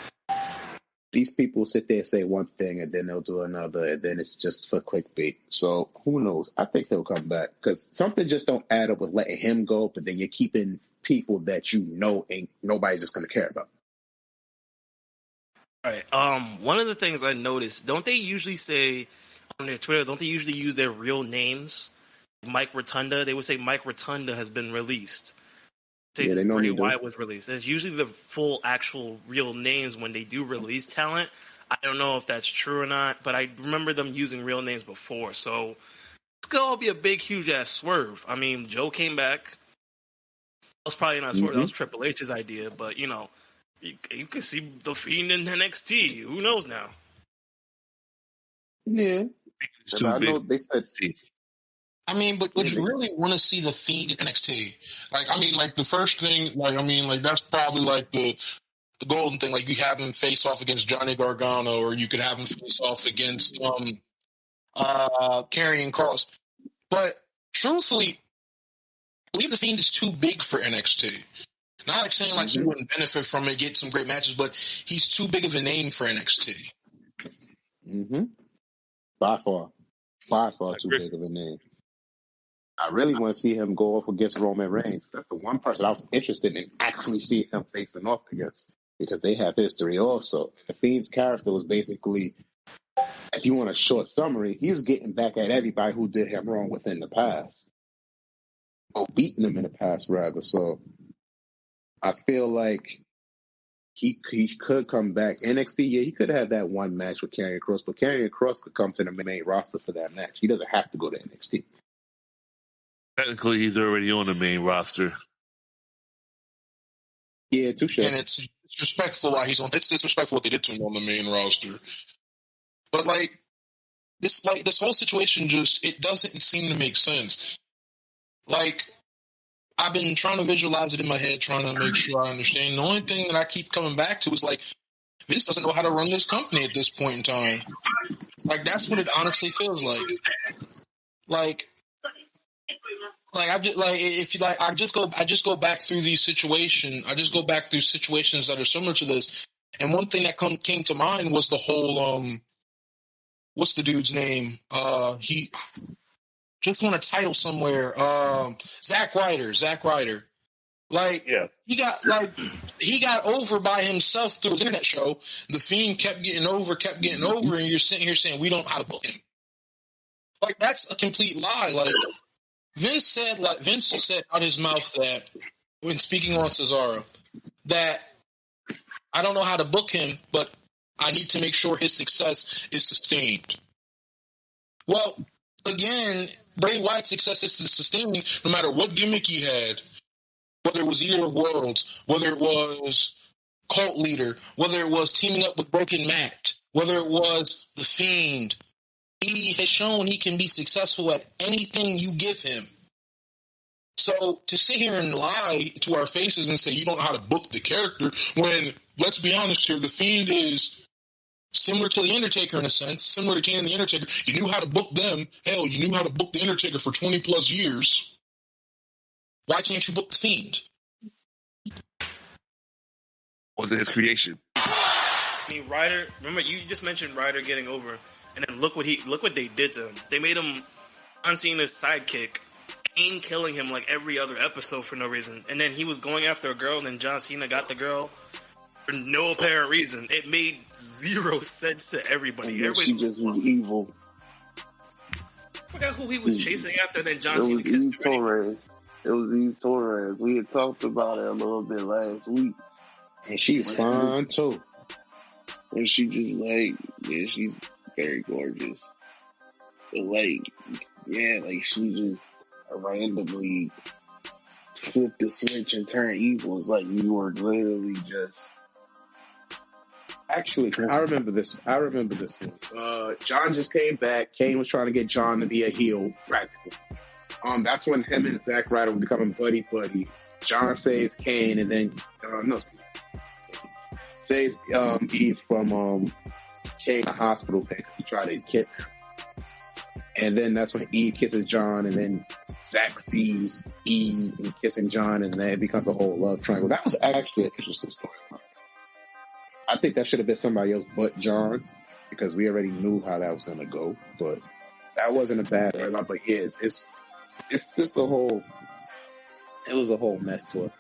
these people sit there and say one thing and then they'll do another, and then it's just for clickbait. So who knows? I think he'll come back because something just don't add up with letting him go, but then you're keeping people that you know ain't nobody's just going to care about. All right. One of the things I noticed, don't they usually say on their Twitter, don't they usually use their real names? Mike Rotunda, they would say Mike Rotunda has been released. Yeah, they know Bray me, dude. Wyatt was released. It's usually the full, actual, real names when they do release talent. I don't know if that's true or not, but I remember them using real names before. So this could all be a big, huge ass swerve. I mean, Joe came back. That was probably not a swerve. That was Triple H's idea, but you know, you could see the Fiend in NXT. Who knows now? Yeah, I know they said. I mean, but would you really want to see the Fiend in NXT? Like, I mean, like the first thing, like, I mean, like that's probably like the golden thing. Like, you have him face off against Johnny Gargano, or you could have him face off against Karrion Kross. But truthfully, I believe the Fiend is too big for NXT. Not like saying like he wouldn't benefit from it, get some great matches, but he's too big of a name for NXT. By far too big of a name. I really want to see him go off against Roman Reigns. That's the one person I was interested in actually seeing him facing off against, because they have history also. The Fiend's character was basically, if you want a short summary, he was getting back at everybody who did him wrong within the past. Or beating them in the past, rather. So I feel like he could come back. NXT, yeah, he could have that one match with Karrion Kross, but Karrion Kross could come to the main roster for that match. He doesn't have to go to NXT. Technically, he's already on the main roster. Yeah, touche. And it's disrespectful why he's on. It's disrespectful what they did to him on the main roster. But like this whole situation it doesn't seem to make sense. Like, I've been trying to visualize it in my head, trying to make sure I understand. The only thing that I keep coming back to is like, Vince doesn't know how to run this company at this point in time. Like, that's what it honestly feels like. I just go back through these situations. I just go back through situations that are similar to this. And one thing that came to mind was the whole what's the dude's name? He just won a title somewhere. Zack Ryder. Like, yeah. He got over by himself through his internet show. The Fiend kept getting over, and you're sitting here saying we don't know how to book him. Like, that's a complete lie. Like, Vince said out his mouth that when speaking on Cesaro that I don't know how to book him, but I need to make sure his success is sustained. Well, again, Bray Wyatt's success is sustained no matter what gimmick he had, whether it was Eater of Worlds, whether it was Cult Leader, whether it was teaming up with Broken Matt, whether it was The Fiend. He has shown he can be successful at anything you give him. So to sit here and lie to our faces and say you don't know how to book the character, when, let's be honest here, The Fiend is similar to The Undertaker in a sense, similar to Kane and The Undertaker. You knew how to book them. Hell, you knew how to book The Undertaker for 20 plus years. Why can't you book The Fiend? Was it his creation? I mean, Ryder, remember you just mentioned Ryder getting over. And then look what they did to him. They made him John Cena's sidekick, Kane killing him like every other episode for no reason. And then he was going after a girl, and then John Cena got the girl for no apparent reason. It made zero sense to everybody. She just was evil. I forgot who he was chasing after. Then John Cena kissed her. It was Eve Torres. We had talked about it a little bit last week, and she's fun too. And she just she's very gorgeous. But she just randomly flipped the switch and turned evil. It's like you were literally just. Actually, I remember this one. John just came back. Kane was trying to get John to be a heel, practically. That's when him and Zack Ryder were becoming buddy. John saves Kane, and then saves Eve from Kane in the hospital because he tried to kidnap him. And then that's when Eve kisses John, and then Zack sees Eve kissing John, and then it becomes a whole love triangle. That was actually an interesting story. I think that should have been somebody else but John, because we already knew how that was going to go. But that wasn't a bad storyline. But yeah, it's just a whole. It was a whole mess to it.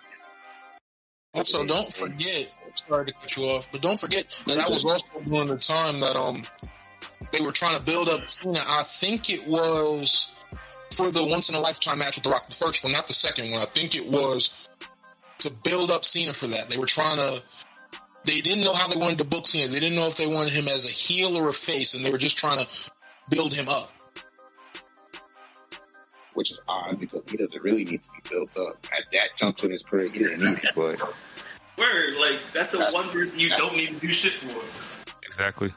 Also, don't forget. Sorry to cut you off, but don't forget that was also during the time that they were trying to build up Cena. I think it was for the once in a lifetime match with The Rock, the first one, not the second one. I think it was to build up Cena for that. They were trying to. They didn't know how they wanted to book Cena. They didn't know if they wanted him as a heel or a face, and they were just trying to build him up. Which is odd because he doesn't really need to be built up at that juncture in his career. He didn't need it, but word, like that's the one person you don't need to do shit for. Exactly.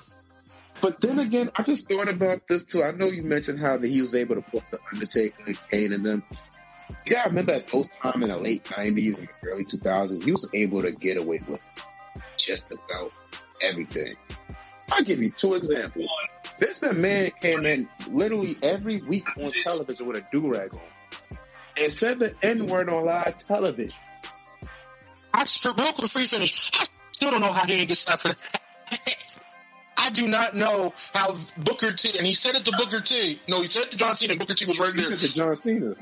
But then again, I just thought about this too. I know you mentioned how he was able to put the Undertaker and Kane in them. Yeah, I remember at those times in the late 90s and early 2000s, he was able to get away with just about everything. I'll give you two examples. This man came in literally every week on television with a do-rag on and said the N-word on live television. Real quick, free finish. I still don't know how he didn't get slapped for that. I do not know how Booker T, and he said it to Booker T. No, he said it to John Cena, and Booker T was right there. He said to John Cena.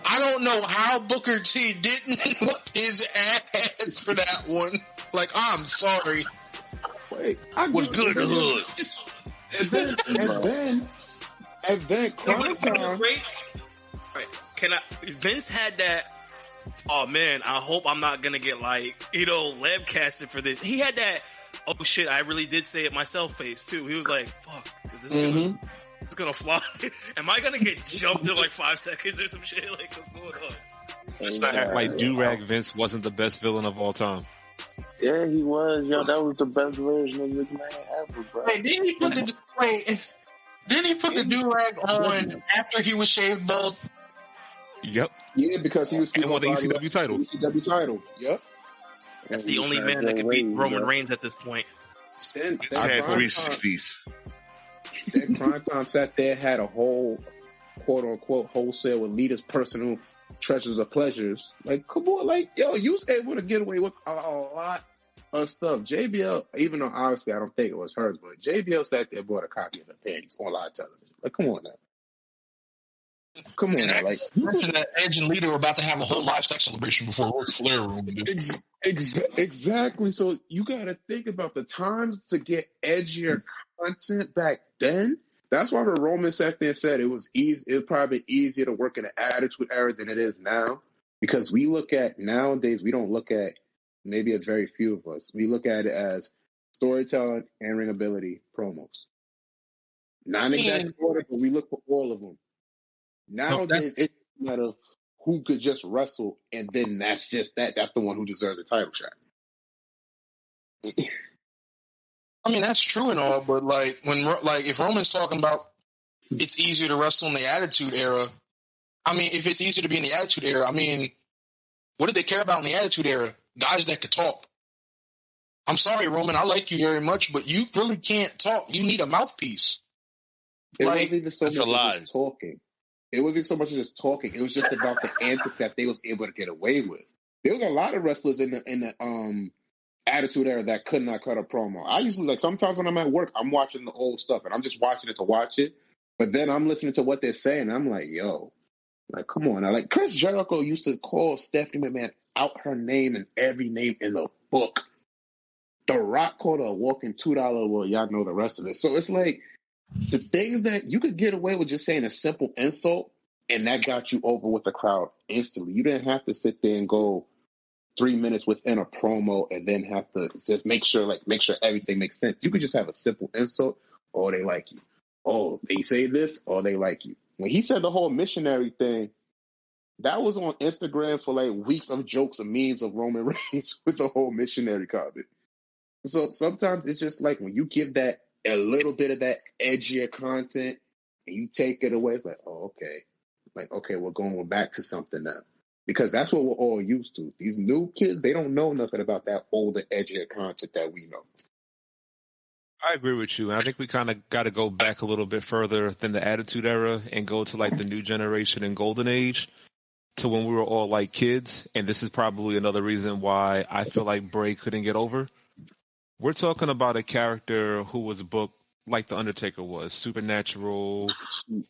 I don't know how Booker T didn't whip his ass for that one. Like, I'm sorry. Wait, what's good in the hood? And then, crime time. Right. Vince had that. Oh man, I hope I'm not gonna get labcasted for this. He had that. Oh shit, I really did say it myself face too. He was like, "Fuck, is this gonna fly? Am I gonna get jumped in like 5 seconds or some shit? Like, what's going on?" Let's not act like Do-Rag Vince wasn't the best villain of all time. Yeah, he was. Yo, that was the best version of McMahon ever, bro. Wait, didn't he put the do-rag on after he was shaved bald? Yep. Yeah, because he was and won the ECW title. ECW title. Yep. That's the only man that can beat Roman Reigns at this point. Then I had 360s. Then Prime Time sat there, had a whole quote-unquote wholesale with Lita's personal treasures or pleasures. Like, come on, like, yo, you was able to get away with a lot of stuff. JBL, even though obviously I don't think it was hers, but JBL sat there and bought a copy of the panties on live television. Like, come on now. Come on now. Like, mentioned that Edge and Lita were about to have a whole live sex celebration before Ric Flair ruined it. Exactly. So you got to think about the times to get edgier content back then. That's why the Roman sat there and said it was easy. It's probably easier to work in the Attitude Era than it is now, because we look at nowadays. We don't look at maybe a very few of us. We look at it as storytelling and ringability promos. Not in exact order, but we look for all of them. Nowadays, it's a matter of who could just wrestle, and then that's just that. That's the one who deserves a title shot. I mean, that's true and all, but if Roman's talking about it's easier to wrestle in the Attitude Era, I mean, if it's easier to be in the Attitude Era, I mean, what did they care about in the Attitude Era? Guys that could talk. I'm sorry, Roman, I like you very much, but you really can't talk. You need a mouthpiece. It wasn't even so much as just talking. It wasn't so much as just talking. It was just about the antics that they was able to get away with. There was a lot of wrestlers in the Attitude Era that could not cut a promo. I usually, sometimes when I'm at work, I'm watching the old stuff and I'm just watching it to watch it. But then I'm listening to what they're saying. And I'm like, yo, like, come on. Like, Chris Jericho used to call Stephanie McMahon out her name and every name in the book. The Rock called her a walking $2. Well, y'all know the rest of it. So it's like the things that you could get away with just saying a simple insult, and that got you over with the crowd instantly. You didn't have to sit there and go 3 minutes within a promo and then have to just make sure everything makes sense. You could just have a simple insult, or they like you. Oh, they say this, or they like you. When he said the whole missionary thing, that was on Instagram for like weeks of jokes and memes of Roman Reigns with the whole missionary comment. So sometimes it's just like when you give that a little bit of that edgier content and you take it away, it's like, oh, okay. Like, okay, we're back to something now. Because that's what we're all used to. These new kids, they don't know nothing about that older, edgier content that we know. I agree with you. And I think we kind of got to go back a little bit further than the Attitude Era and go to like the new generation and golden age, to when we were all like kids. And this is probably another reason why I feel like Bray couldn't get over. we're talking about a character who was booked like The Undertaker was, supernatural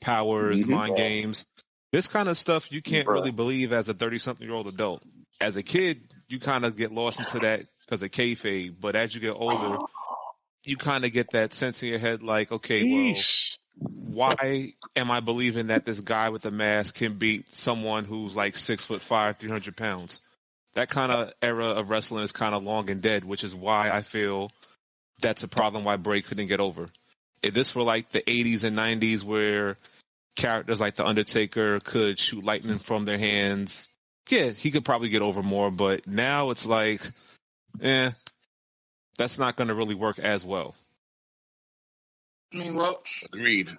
powers, mind games. This kind of stuff you can't really believe as a 30-something-year-old adult. As a kid, you kind of get lost into that because of kayfabe. But as you get older, you kind of get that sense in your head like, okay, well, why am I believing that this guy with the mask can beat someone who's like 6'5", 300 pounds? That kind of era of wrestling is kind of long and dead, which is why I feel that's a problem why Bray couldn't get over. If this were like the 80s and 90s where characters like The Undertaker could shoot lightning from their hands, yeah, he could probably get over more. But now it's like, that's not going to really work as well. I mean, well, agreed.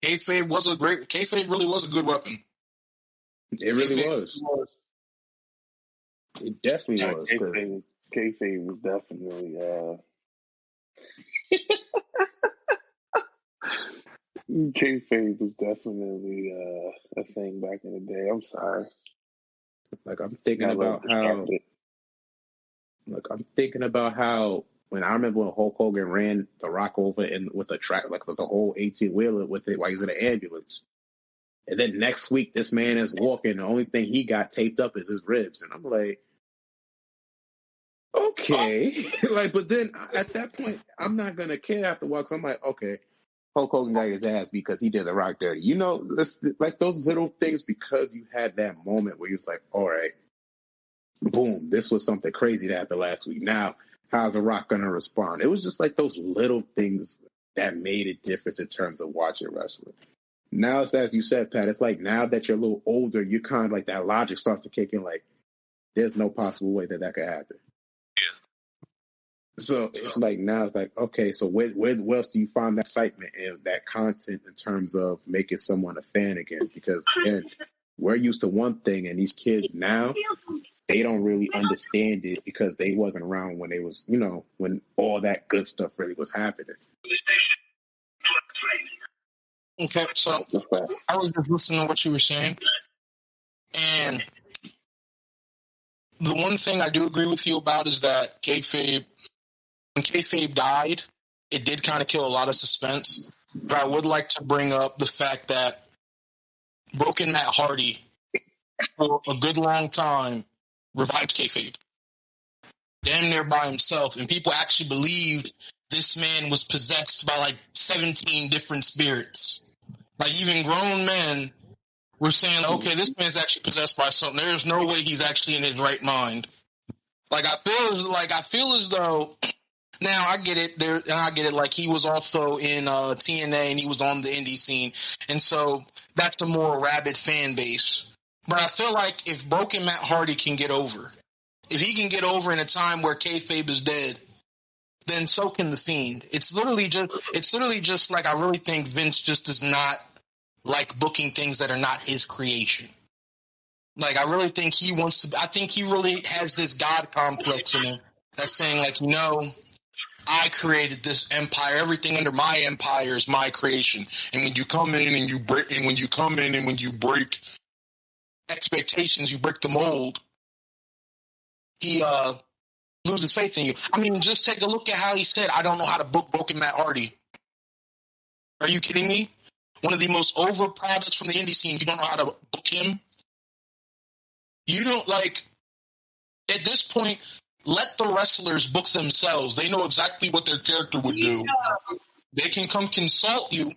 Kayfabe really was a good weapon. It really was. It definitely was. Kayfabe was definitely kayfabe was definitely a thing back in the day. I'm sorry. Like I'm thinking about how when I remember when Hulk Hogan ran The Rock over with a track, like the whole 18-wheeler with it while he's in an ambulance. And then next week, this man is walking. The only thing he got taped up is his ribs. And I'm like, okay. But then at that point, I'm not going to care after a while because I'm like, okay, Hulk Hogan got his ass because he did The Rock dirty. Like those little things because you had that moment where you was like, all right, boom, this was something crazy that happened last week. Now, how's The Rock going to respond? It was just like those little things that made a difference in terms of watching wrestling. Now it's as you said, Pat, it's like now that you're a little older, you kind of like that logic starts to kick in like, there's no possible way that could happen. Yeah. So it's like now it's like, okay, so where else do you find that excitement and that content in terms of making someone a fan again? Because again, we're used to one thing and these kids now, they don't really understand it because they wasn't around when they was, when all that good stuff really was happening. Okay, so I was just listening to what you were saying, and the one thing I do agree with you about is that when kayfabe died, it did kind of kill a lot of suspense. But I would like to bring up the fact that Broken Matt Hardy, for a good long time, revived kayfabe. Damn near by himself, and people actually believed this man was possessed by like 17 different spirits. Like even grown men were saying, okay, this man's actually possessed by something. There's no way he's actually in his right mind. Like I feel as though now I get it. Like he was also in TNA and he was on the indie scene, and so that's a more rabid fan base. But I feel like if Broken Matt Hardy can get over, if he can get over in a time where kayfabe is dead, then so can the Fiend. It's literally just like I really think Vince just does not like booking things that are not his creation. Like I really think he wants to. I think he really has this God complex in him that's saying like, I created this empire. Everything under my empire is my creation. And when you come in and you break expectations, you break the mold. He loses faith in you. I mean, just take a look at how he said, I don't know how to book Broken Matt Hardy. Are you kidding me? One of the most over products from the indie scene. You don't know how to book him? You don't at this point, let the wrestlers book themselves. They know exactly what their character would do. They can come consult you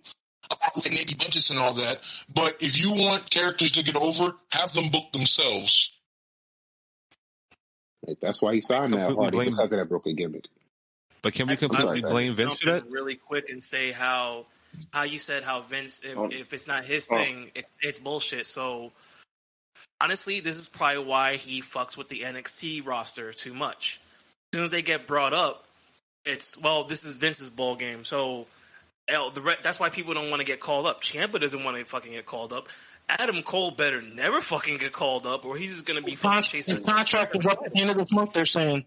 about maybe budgets and all that. But if you want characters to get over, have them book themselves. That's why he signed Matt Hardy because of that broken gimmick. But can we completely blame Vince for that? Really quick and say how you said how Vince, if it's not his thing, it's bullshit. So honestly, this is probably why he fucks with the NXT roster too much. As soon as they get brought up, this is Vince's ball game. So that's why people don't want to get called up. Ciampa doesn't want to fucking get called up. Adam Cole better never fucking get called up, or he's just going to be fucking chasing. His contract is up at the end of this month, they're saying.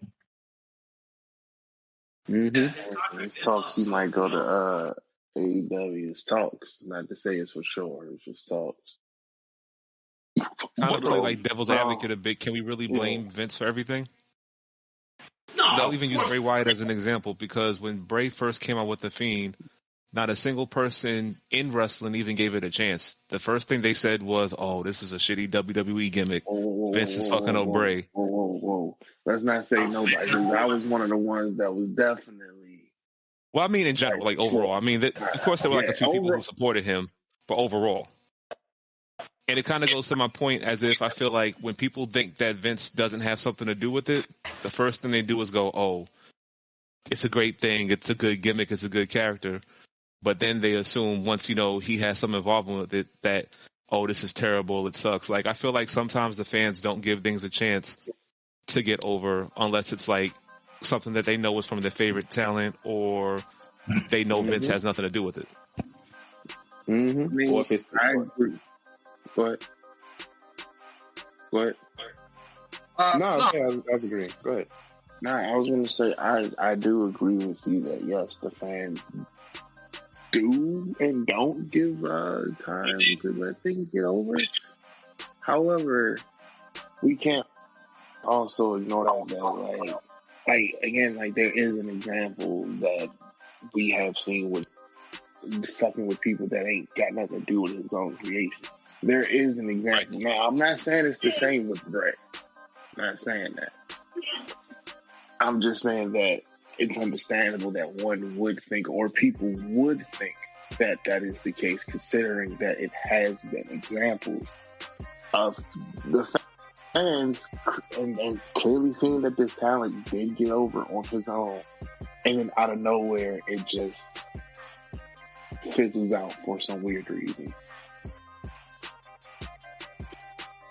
Mm-hmm. Yeah, his talks, he might go to AEW. It's talks. Not to say it's for sure. It's just talks. Kind of play like devil's advocate a bit. Can we really blame Vince for everything? No, I'll even use Bray Wyatt as an example because when Bray first came out with The Fiend, not a single person in wrestling even gave it a chance. The first thing they said was, "Oh, this is a shitty WWE gimmick. Vince is fucking up Bray." Whoa. Let's not say nobody. I was one of the ones that was definitely. Well, I mean, in general, like overall. I mean, of course, there were like a few people who supported him, but overall. And it kind of goes to my point as if I feel like when people think that Vince doesn't have something to do with it, the first thing they do is go, "Oh, it's a great thing. It's a good gimmick. It's a good character." But then they assume once, he has some involvement with it that, "Oh, this is terrible. It sucks." Like, I feel like sometimes the fans don't give things a chance to get over unless it's like something that they know is from their favorite talent or they know Vince has nothing to do with it. Mm-hmm. Or if it's, I agree. Go ahead. I was agreeing. Go ahead. I was going to say, I do agree with you that, yes, the fans do and don't give time to let things get over. However, we can't also ignore that, like there is an example that we have seen with fucking with people that ain't got nothing to do with his own creation. There is an example. Now, I'm not saying it's the same with Bray. I'm not saying that. I'm just saying that it's understandable that one would think, or people would think, that is the case, considering that it has been examples of the fans and clearly seeing that this talent did get over on his own, and then out of nowhere, it just fizzles out for some weird reason.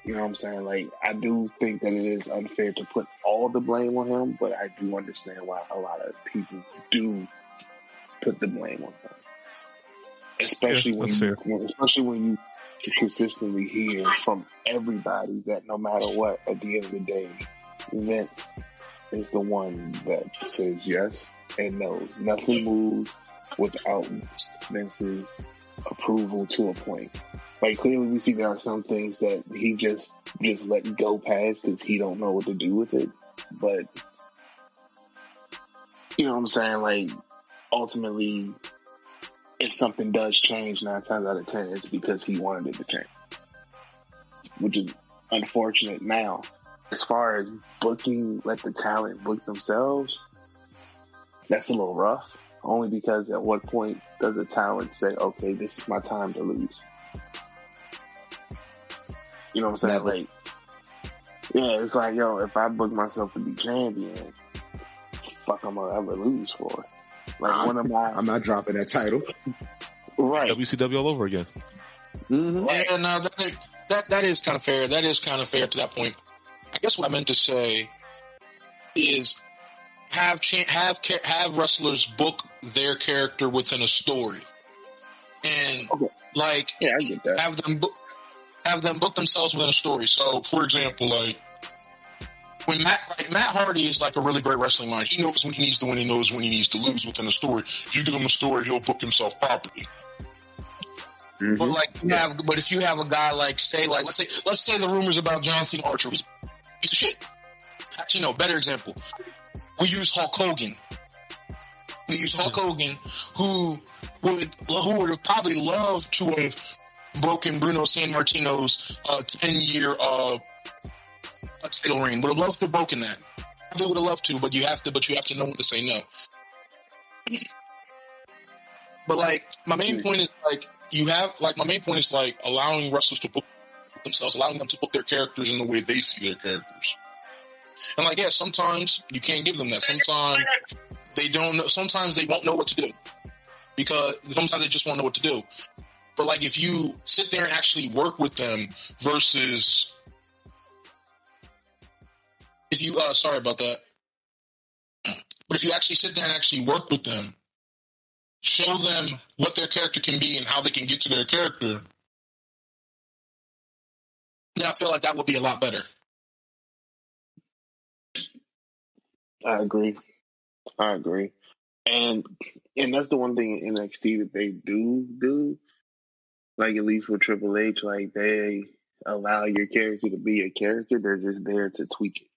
You know what I'm saying? Like, I do think that it is unfair to put all the blame on him, but I do understand why a lot of people do put the blame on him. Especially when you consistently hear from everybody that no matter what, at the end of the day, Vince is the one that says yes and knows. Nothing moves without Vince's approval to a point. Like, clearly we see there are some things that he just let go past because he don't know what to do with it. But, you know what I'm saying? Like, ultimately, if something does change 9 times out of 10, it's because he wanted it to change. Which is unfortunate now. As far as booking, let the talent book themselves, that's a little rough. Only because at what point does a talent say, okay, this is my time to lose? You know what I'm saying? Like, yeah, it's like, yo, if I book myself to be champion, fuck, I'm gonna ever lose for. Like, I'm not dropping that title. Right. WCW all over again. Mm-hmm. Right. Yeah, no, that is kind of fair. That is kind of fair to that point. I guess what I meant to say is have wrestlers book their character within a story, and I get that. Have them book themselves within a story. So, for example, like when Matt Hardy is like a really great wrestling mind. He knows when he needs to win. He knows when he needs to lose within a story. You give him a story, he'll book himself properly. Mm-hmm. But if you have a guy like let's say the rumors about Jonathan Archer was a piece of shit. Actually, no, better example. We use Hulk Hogan. Who would probably love to have broken Bruno Sammartino's 10-year title reign. Would have loved to have broken that. Probably would have loved to, but you have to know when to say no. But like my main point is allowing wrestlers to book themselves, allowing them to book their characters in the way they see their characters. And like, yeah, sometimes you can't give them that. Sometimes they don't know. Sometimes they won't know what to do because sometimes they just won't know what to do. But like, if you sit there and actually work with them versus if you, sorry about that. But if you actually sit there and actually work with them, show them what their character can be and how they can get to their character, then I feel like that would be a lot better. I agree. And that's the one thing in NXT that they do, like at least with Triple H, like they allow your character to be a character. They're just there to tweak it.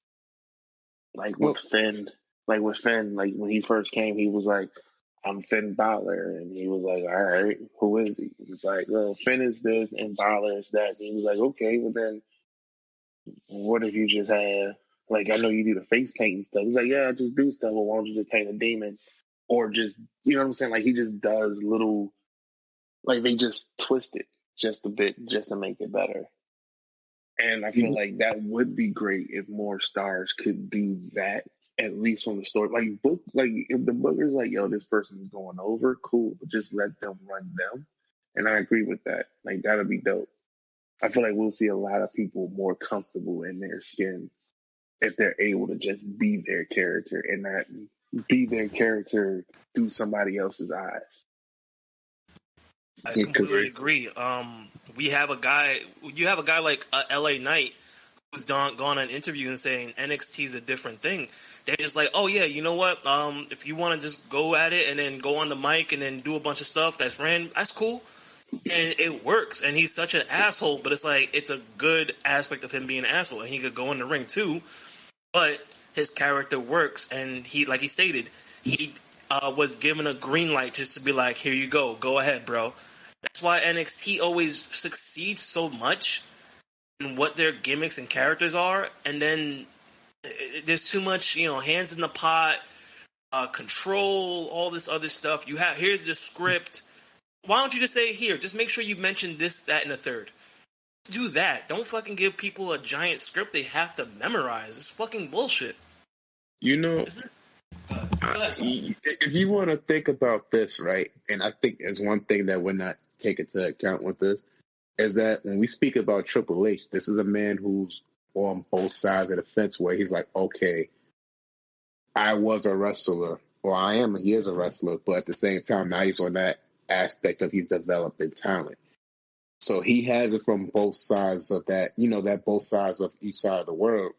Like with Finn, Like with Finn, like when he first came, he was like, I'm Finn Balor. And he was like, all right, who is he? He's like, well, Finn is this and Balor is that. And he was like, okay, well then, what if you just had, like, I know you do the face painting stuff. He's like, yeah, I just do stuff. Well, why don't you just paint a demon? Or just, you know what I'm saying? Like, he just does little, like, they just twist it just a bit just to make it better. And I feel like that would be great if more stars could do that, at least from the story. Like if the booker's like, yo, this person is going over, cool, but just let them run them. And I agree with that. Like, that'd be dope. I feel like we'll see a lot of people more comfortable in their skin if they're able to just be their character and not be their character through somebody else's eyes. I completely agree. You have a guy like LA Knight who's gone on an interview and saying NXT is a different thing. They're just like, oh yeah, you know what? If you want to just go at it and then go on the mic and then do a bunch of stuff that's random, that's cool. And it works. And he's such an asshole, but it's like, it's a good aspect of him being an asshole. And he could go in the ring too, but his character works. And he, like he stated, he was given a green light just to be like, here you go ahead, bro. That's why NXT always succeeds so much in what their gimmicks and characters are. And then there's too much, hands in the pot, control, all this other stuff. Here's the script. Why don't you just say, here, just make sure you mention this, that, and the third. Do that. Don't fucking give people a giant script they have to memorize. It's fucking bullshit. If you want to think about this, right, and I think there's one thing that we're not taking into account with this, is that when we speak about Triple H, this is a man who's on both sides of the fence where he's like, okay, I was a wrestler, or he is a wrestler, but at the same time, now he's on that aspect of he's developing talent. So he has it from both sides of that, that both sides of each side of the world.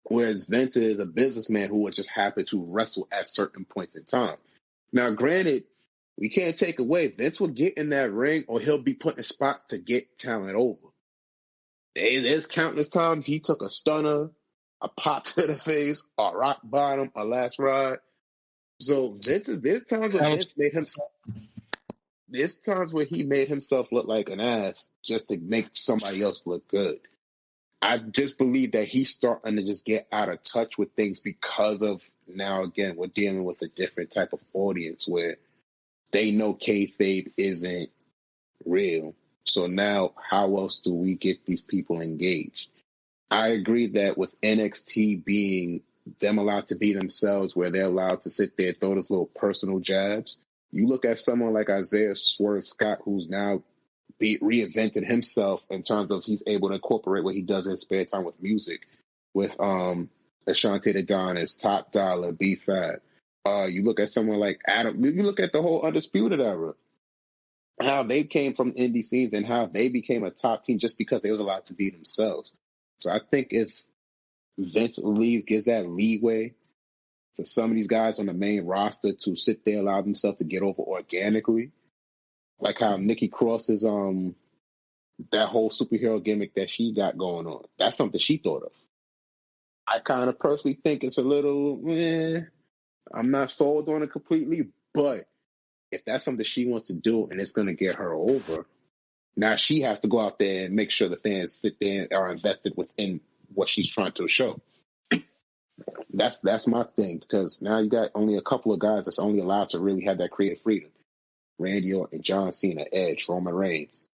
Whereas Vince is a businessman who would just happen to wrestle at certain points in time. Now, granted, we can't take away Vince will get in that ring or he'll be put in spots to get talent over. There's countless times he took a stunner, a pop to the face, a rock bottom, a last ride. So there's times when Vince made himself. There's times where he made himself look like an ass just to make somebody else look good. I just believe that he's starting to just get out of touch with things because of now, again, we're dealing with a different type of audience where they know kayfabe isn't real. So now how else do we get these people engaged? I agree that with NXT being them allowed to be themselves, where they're allowed to sit there and throw those little personal jabs. You look at someone like Isaiah Swerve Scott, who's now reinvented himself in terms of he's able to incorporate what he does in his spare time with music, with Ashante Adonis, Top Dollar, B-Fab. You look at someone like Adam. You look at the whole Undisputed era, how they came from indie scenes and how they became a top team just because they was allowed to be themselves. So I think if Vince gives that leeway for some of these guys on the main roster to sit there, allow themselves to get over organically, like how Nikki Cross's that whole superhero gimmick that she got going on. That's something she thought of. I kind of personally think it's a little, I'm not sold on it completely, but if that's something she wants to do and it's going to get her over, now she has to go out there and make sure the fans sit there and are invested within what she's trying to show. That's my thing, because now you got only a couple of guys that's only allowed to really have that creative freedom. Randy Orton, John Cena, Edge, Roman Reigns,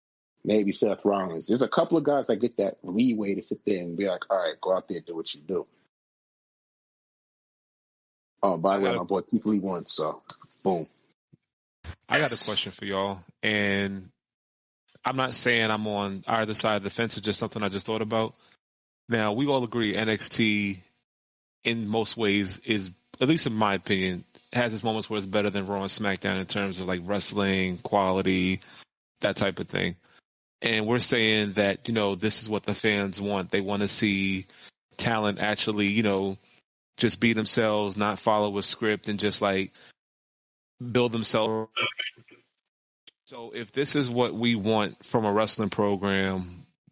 maybe Seth Rollins. There's a couple of guys that get that leeway to sit there and be like, all right, go out there and do what you do. Oh, by the way, my boy Keith Lee won, so boom. I got a question for y'all, and I'm not saying I'm on either side of the fence. It's just something I just thought about. Now, we all agree NXT in most ways is, at least in my opinion, has its moments where it's better than Raw and SmackDown in terms of like wrestling, quality, that type of thing. And we're saying that, this is what the fans want. They want to see talent actually, just be themselves, not follow a script and just like build themselves. So if this is what we want from a wrestling program,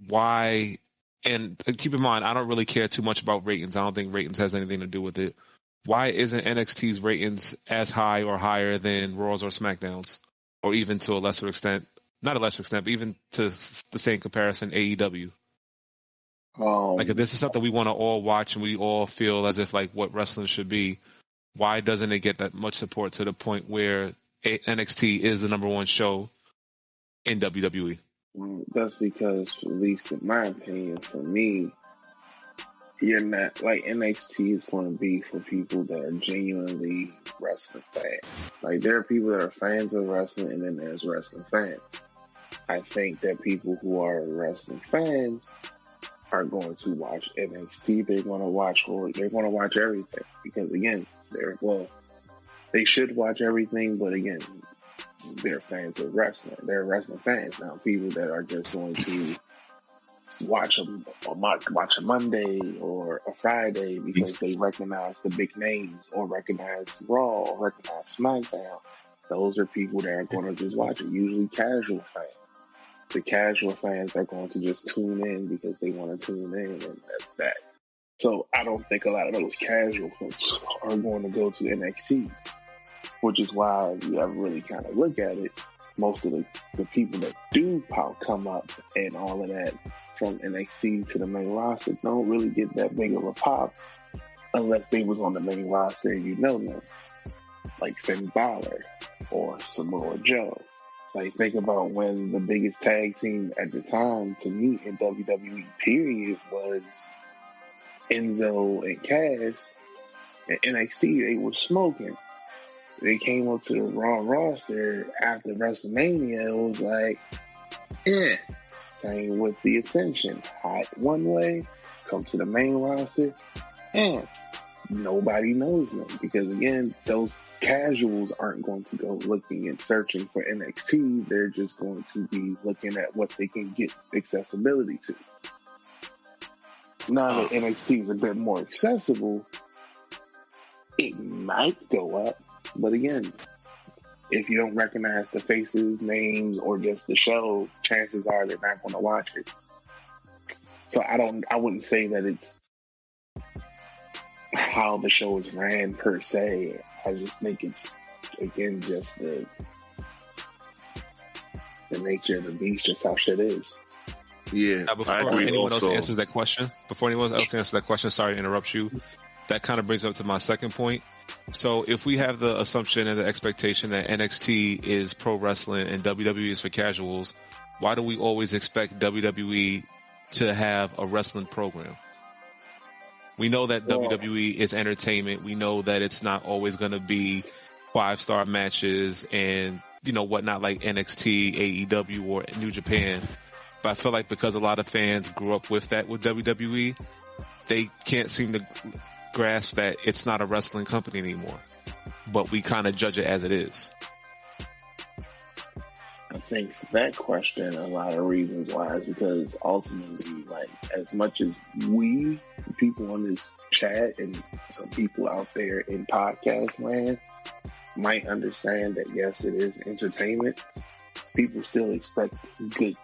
why? And keep in mind, I don't really care too much about ratings. I don't think ratings has anything to do with it. why isn't NXT's ratings as high or higher than Raw's or SmackDown's, or even to a lesser extent, not a lesser extent, but even to the same comparison, AEW? Like, if this is something we want to all watch and we all feel as if like what wrestling should be, why doesn't it get that much support to the point where NXT is the number one show in WWE? Well, that's because, at least in my opinion, for me, you're not like NXT is going to be for people that are genuinely wrestling fans. Like, there are people that are fans of wrestling, and then there's wrestling fans. I think that people who are wrestling fans are going to watch NXT. They're going to watch Raw. They're going to watch everything because, again, they should watch everything, but again, they're fans of wrestling. They're wrestling fans. Now, people that are just going to watch a Monday or a Friday because they recognize the big names or recognize Raw or recognize SmackDown, those are people that are going to just watch it. Usually casual fans. The casual fans are going to just tune in because they want to tune in, and that's that. So I don't think a lot of those casual folks are going to go to NXT, which is why you ever really kind of look at it. Most of the people that do come up and all of that from NXT to the main roster don't really get that big of a pop unless they was on the main roster and you know them, like Finn Balor or Samoa Joe. Like, think about when the biggest tag team at the time to me in WWE period was Enzo and Cass. At NXT, they were smoking. They came up to the Raw roster after WrestleMania. It was like, same with the Ascension. Hot one way, come to the main roster, and nobody knows them because, again, those casuals aren't going to go looking and searching for NXT. They're just going to be looking at what they can get accessibility to. Now that NXT is a bit more accessible, it might go up. But again, if you don't recognize the faces, names, or just the show, chances are they're not going to watch it. So I wouldn't say that it's how the show is ran per se. I just think it's, again, just the nature of the beast, just how shit is. Yeah. Before anyone else answers that question, sorry to interrupt you. That kind of brings up to my second point. So if we have the assumption and the expectation that NXT is pro wrestling and WWE is for casuals, why do we always expect WWE to have a wrestling program? We know that WWE is entertainment. We know that it's not always going to be 5-star matches and, whatnot like NXT, AEW, or New Japan. But I feel like because a lot of fans grew up with that with WWE, they can't seem to grasp that it's not a wrestling company anymore. But we kind of judge it as it is. I think for that question, a lot of reasons why is because ultimately, like, as much as we, people on this chat and some people out there in podcast land might understand that, yes, it is entertainment, people still expect good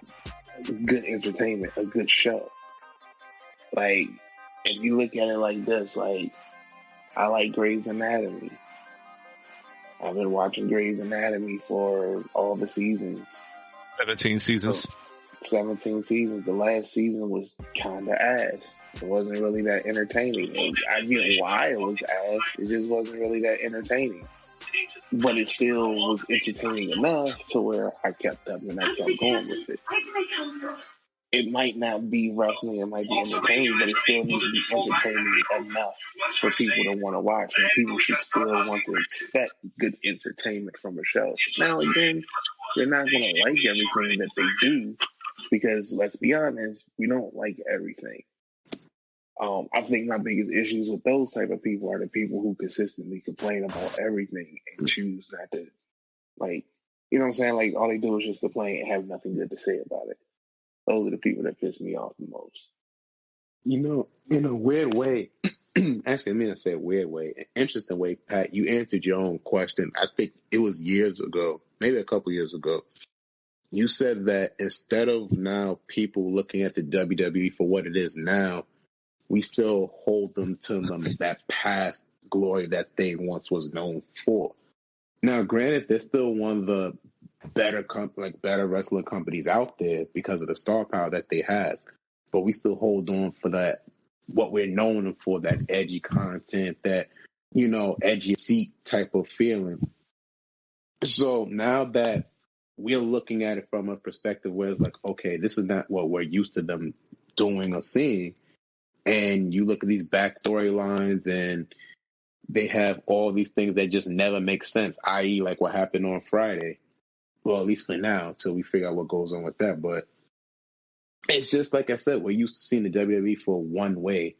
entertainment, a good show. Like, if you look at it like this, like, I like Grey's Anatomy. I've been watching Grey's Anatomy for all the seasons. 17 seasons. 17 seasons. The last season was kind of ass. It wasn't really that entertaining. I get why it was ass. It just wasn't really that entertaining. But it still was entertaining enough to where I kept up and I kept going with it. It might not be wrestling, it might be entertaining, but it still needs to be entertaining enough for people to want to watch, and people should still want to expect good entertainment from a show. Now, again, they're not going to like everything that they do, because let's be honest, we don't like everything. I think my biggest issues with those type of people are the people who consistently complain about everything and choose not to, like, you know what I'm saying? Like, all they do is just complain and have nothing good to say about it. Those are the people that piss me off the most. In a weird way, actually, I mean, I said weird way, an interesting way, Pat, you answered your own question. I think it was years ago, maybe a couple years ago. You said that instead of now people looking at the WWE for what it is now, we still hold them to that past glory that they once was known for. Now, granted, they're still one of the better better wrestling companies out there because of the star power that they have, but we still hold on for that, what we're known for, that edgy content, that, you know, edgy seat type of feeling. So now that we're looking at it from a perspective where it's like, okay, this is not what we're used to them doing or seeing, and you look at these back storylines and they have all these things that just never make sense, i.e. like what happened on Friday. Well, at least for now, until we figure out what goes on with that. But it's just like I said, we're used to seeing the WWE for one way,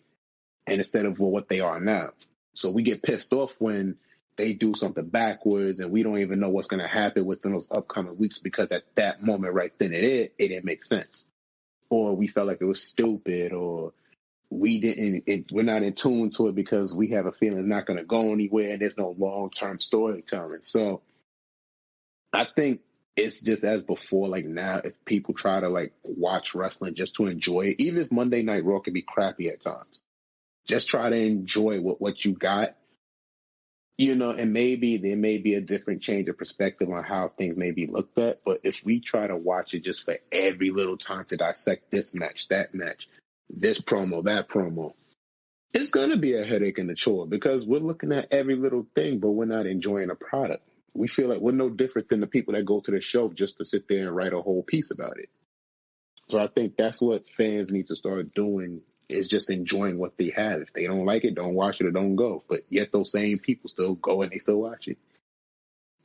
and instead of what they are now. So we get pissed off when they do something backwards, and we don't even know what's going to happen within those upcoming weeks, because at that moment right then it didn't make sense, or we felt like it was stupid, or we're not in tune to it because we have a feeling it's not going to go anywhere, and there's no long-term storytelling. So I think it's just as before, like now, if people try to like watch wrestling just to enjoy it, even if Monday Night Raw can be crappy at times, just try to enjoy what you got, you know, and maybe there may be a different change of perspective on how things may be looked at. But if we try to watch it just for every little time to dissect this match, that match, this promo, that promo, it's going to be a headache and a chore, because we're looking at every little thing, but we're not enjoying a product. We feel like we're no different than the people that go to the show just to sit there and write a whole piece about it. So I think that's what fans need to start doing, is just enjoying what they have. If they don't like it, don't watch it or don't go. But yet those same people still go and they still watch it.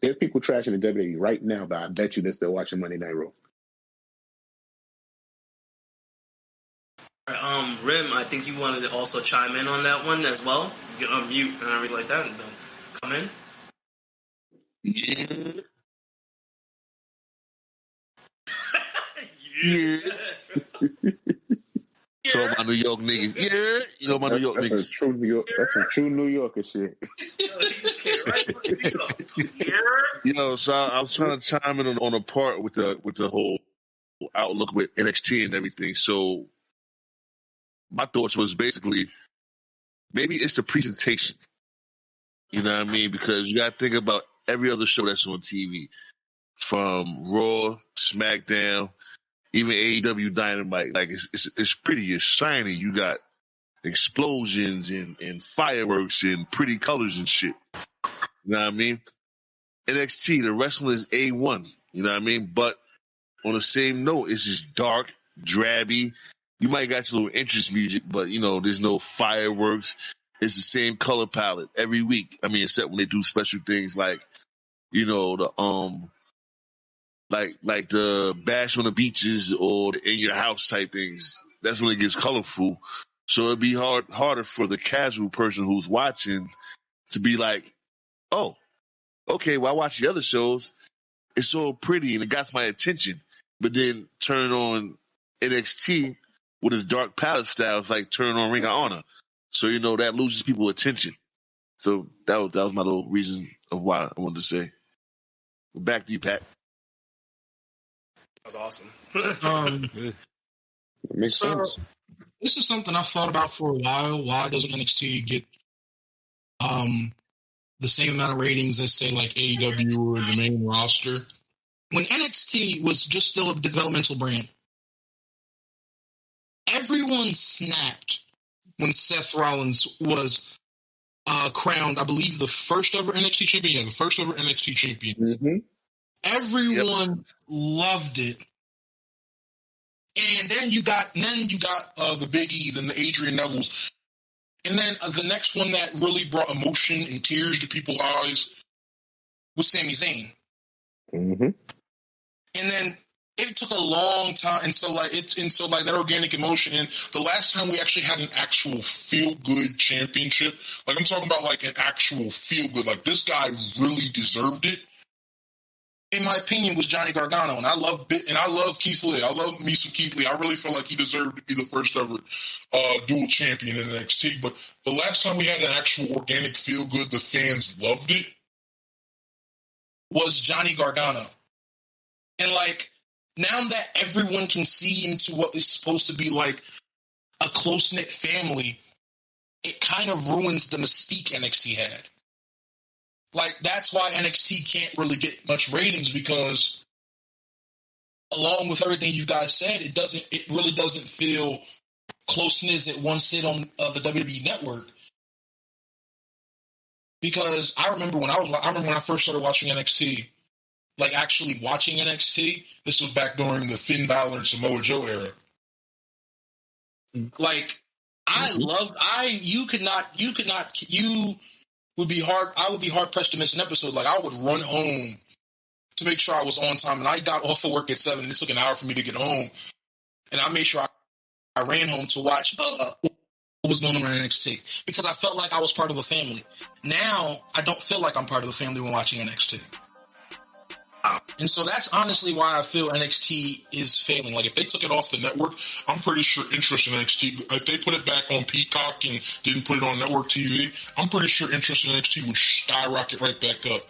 There's people trashing the WWE right now, but I bet you they're still watching Monday Night Raw. Rim, I think you wanted to also chime in on that one as well. You can unmute and everything like that, and then come in. Yeah. So my New York niggas, yeah, you know my New York niggas. That's some true New Yorker shit. So I was trying to chime in on a part with the whole outlook with NXT and everything. So my thoughts was basically, maybe it's the presentation. You know what I mean? Because you got to think about every other show that's on TV, from Raw, SmackDown, even AEW Dynamite. Like it's pretty, it's shiny. You got explosions and fireworks and pretty colors and shit. You know what I mean? NXT, the wrestling is A1. You know what I mean? But on the same note, it's just dark, drabby. You might got your little interest music, but you know, there's no fireworks. It's the same color palette every week. I mean, except when they do special things like, you know, the like the bash on the beaches or the in your house type things. That's when it gets colorful. So it'd be harder for the casual person who's watching to be like, oh, okay, well, I watch the other shows. It's so pretty and it got my attention. But then turn on NXT with its dark palette style, it's like turn on Ring of Honor. So, you know, that loses people's attention. So that was my little reason of why I wanted to say. Back to you, Pat. That was awesome. Makes sense. This is something I've thought about for a while. Why doesn't NXT get the same amount of ratings as, say, like AEW or the main roster? When NXT was just still a developmental brand, everyone snapped when Seth Rollins was crowned, I believe, the first ever NXT champion. Yeah, the first ever NXT champion. Mm-hmm. Everyone loved it. And then you got the Big E, then the Adrian Nevilles. And then the next one that really brought emotion and tears to people's eyes was Sami Zayn. Mm-hmm. And then it took a long time, and so that organic emotion. And the last time we actually had an actual feel-good championship, like I'm talking about like an actual feel-good, like this guy really deserved it, in my opinion, was Johnny Gargano. And I love Keith Lee. I love me some Keith Lee. I really feel like he deserved to be the first ever dual champion in NXT. But the last time we had an actual organic feel-good, the fans loved it, was Johnny Gargano. And like, now that everyone can see into what is supposed to be like a close-knit family, it kind of ruins the mystique NXT had. Like, that's why NXT can't really get much ratings, because along with everything you guys said, it really doesn't feel close-knit at one sit on the WWE network. Because I remember when I first started watching NXT, like actually watching NXT, this was back during the Finn Balor and Samoa Joe era. Like, I would be hard pressed to miss an episode. Like, I would run home to make sure I was on time, and I got off of work at 7, and it took an hour for me to get home, and I made sure I ran home to watch what was going on in NXT, because I felt like I was part of a family. Now, I don't feel like I'm part of a family when watching NXT. And so that's honestly why I feel NXT is failing. Like, if they took it off the network, I'm pretty sure interest in NXT, if they put it back on Peacock and didn't put it on network TV, I'm pretty sure interest in NXT would skyrocket right back up.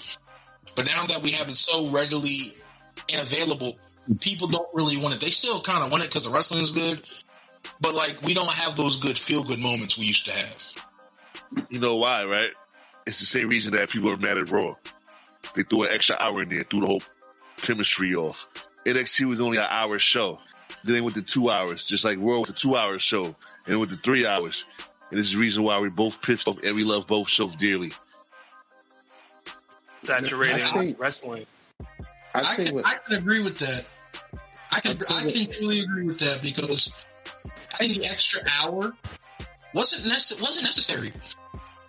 But now that we have it so readily and available, people don't really want it. They still kind of want it because the wrestling is good, but, like, we don't have those good feel-good moments we used to have. You know why, right? It's the same reason that people are mad at Raw. They threw an extra hour in there, threw the whole chemistry off. NXT was only an hour show. Then they went to 2 hours, just like Raw was a 2-hour show, and it went to 3 hours. And this is the reason why we both pissed off, and we love both shows dearly. Saturating wrestling. I can agree with that. I can truly agree with that, because I think the extra hour wasn't necessary.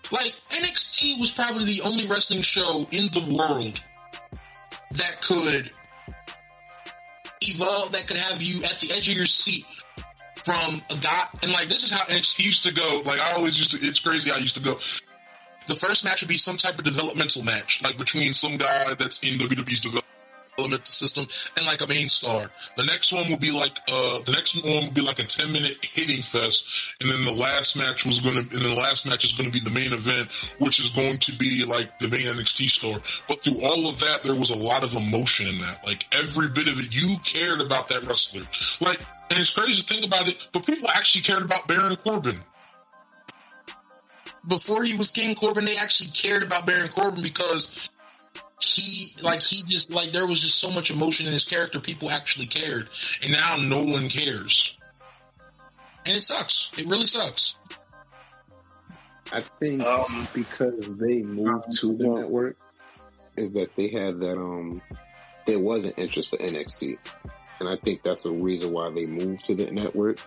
Like, NXT was probably the only wrestling show in the world that could evolve, that could have you at the edge of your seat from a guy. And, like, this is how NXT used to go. Like, it's crazy how I used to go. The first match would be some type of developmental match, like between some guy that's in WWE's developmental system and like a main star. The next one will be like a 10-minute hitting fest, and then the last match is going to be the main event, which is going to be like the main NXT star. But through all of that, there was a lot of emotion in that. Like, every bit of it, you cared about that wrestler. Like, and it's crazy to think about it, but people actually cared about Baron Corbin. Before he was King Corbin, they actually cared about Baron Corbin, because there was just so much emotion in his character. People actually cared, and now no one cares, and it sucks. It really sucks. I think because they moved to the network, is that they had that there wasn't interest for NXT, and I think that's a reason why they moved to the network,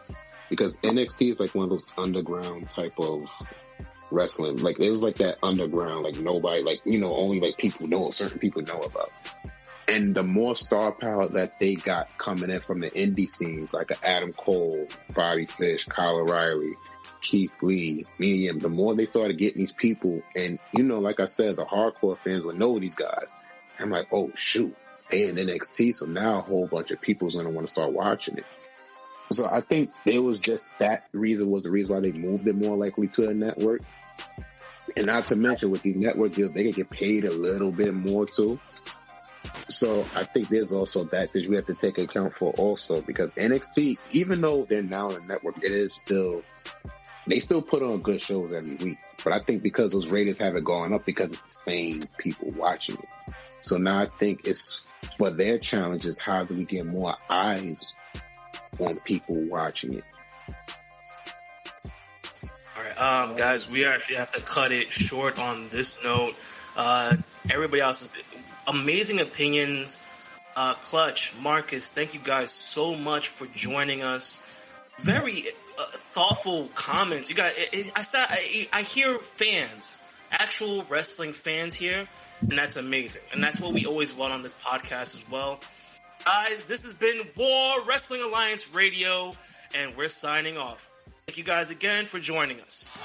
because NXT is like one of those underground type of wrestling. Like, it was like that underground, like nobody, like, you know, only like certain people know about. And the more star power that they got coming in from the indie scenes, like Adam Cole, Bobby Fish, Kyle O'Reilly, Keith Lee, Medium, the more they started getting these people, and, you know, like I said, the hardcore fans would know these guys. I'm like, oh shoot, they in NXT, so now a whole bunch of people's gonna want to start watching it. So I think it was just that reason was the reason why they moved it more likely to a network. And not to mention, with these network deals, they can get paid a little bit more too. So I think there's also that we have to take account for also, because NXT, even though they're now in the network, they still put on good shows every week. But I think because those ratings haven't gone up, because it's the same people watching it. So now I think it's for their challenges, how do we get more eyes on people watching it? All right, guys, we actually have to cut it short on this note. Everybody else's amazing opinions. Clutch, Marcus, thank you guys so much for joining us. Very thoughtful comments. You guys, I hear fans, actual wrestling fans here, and that's amazing. And that's what we always want on this podcast as well. Guys, this has been War Wrestling Alliance Radio, and we're signing off. Thank you guys again for joining us.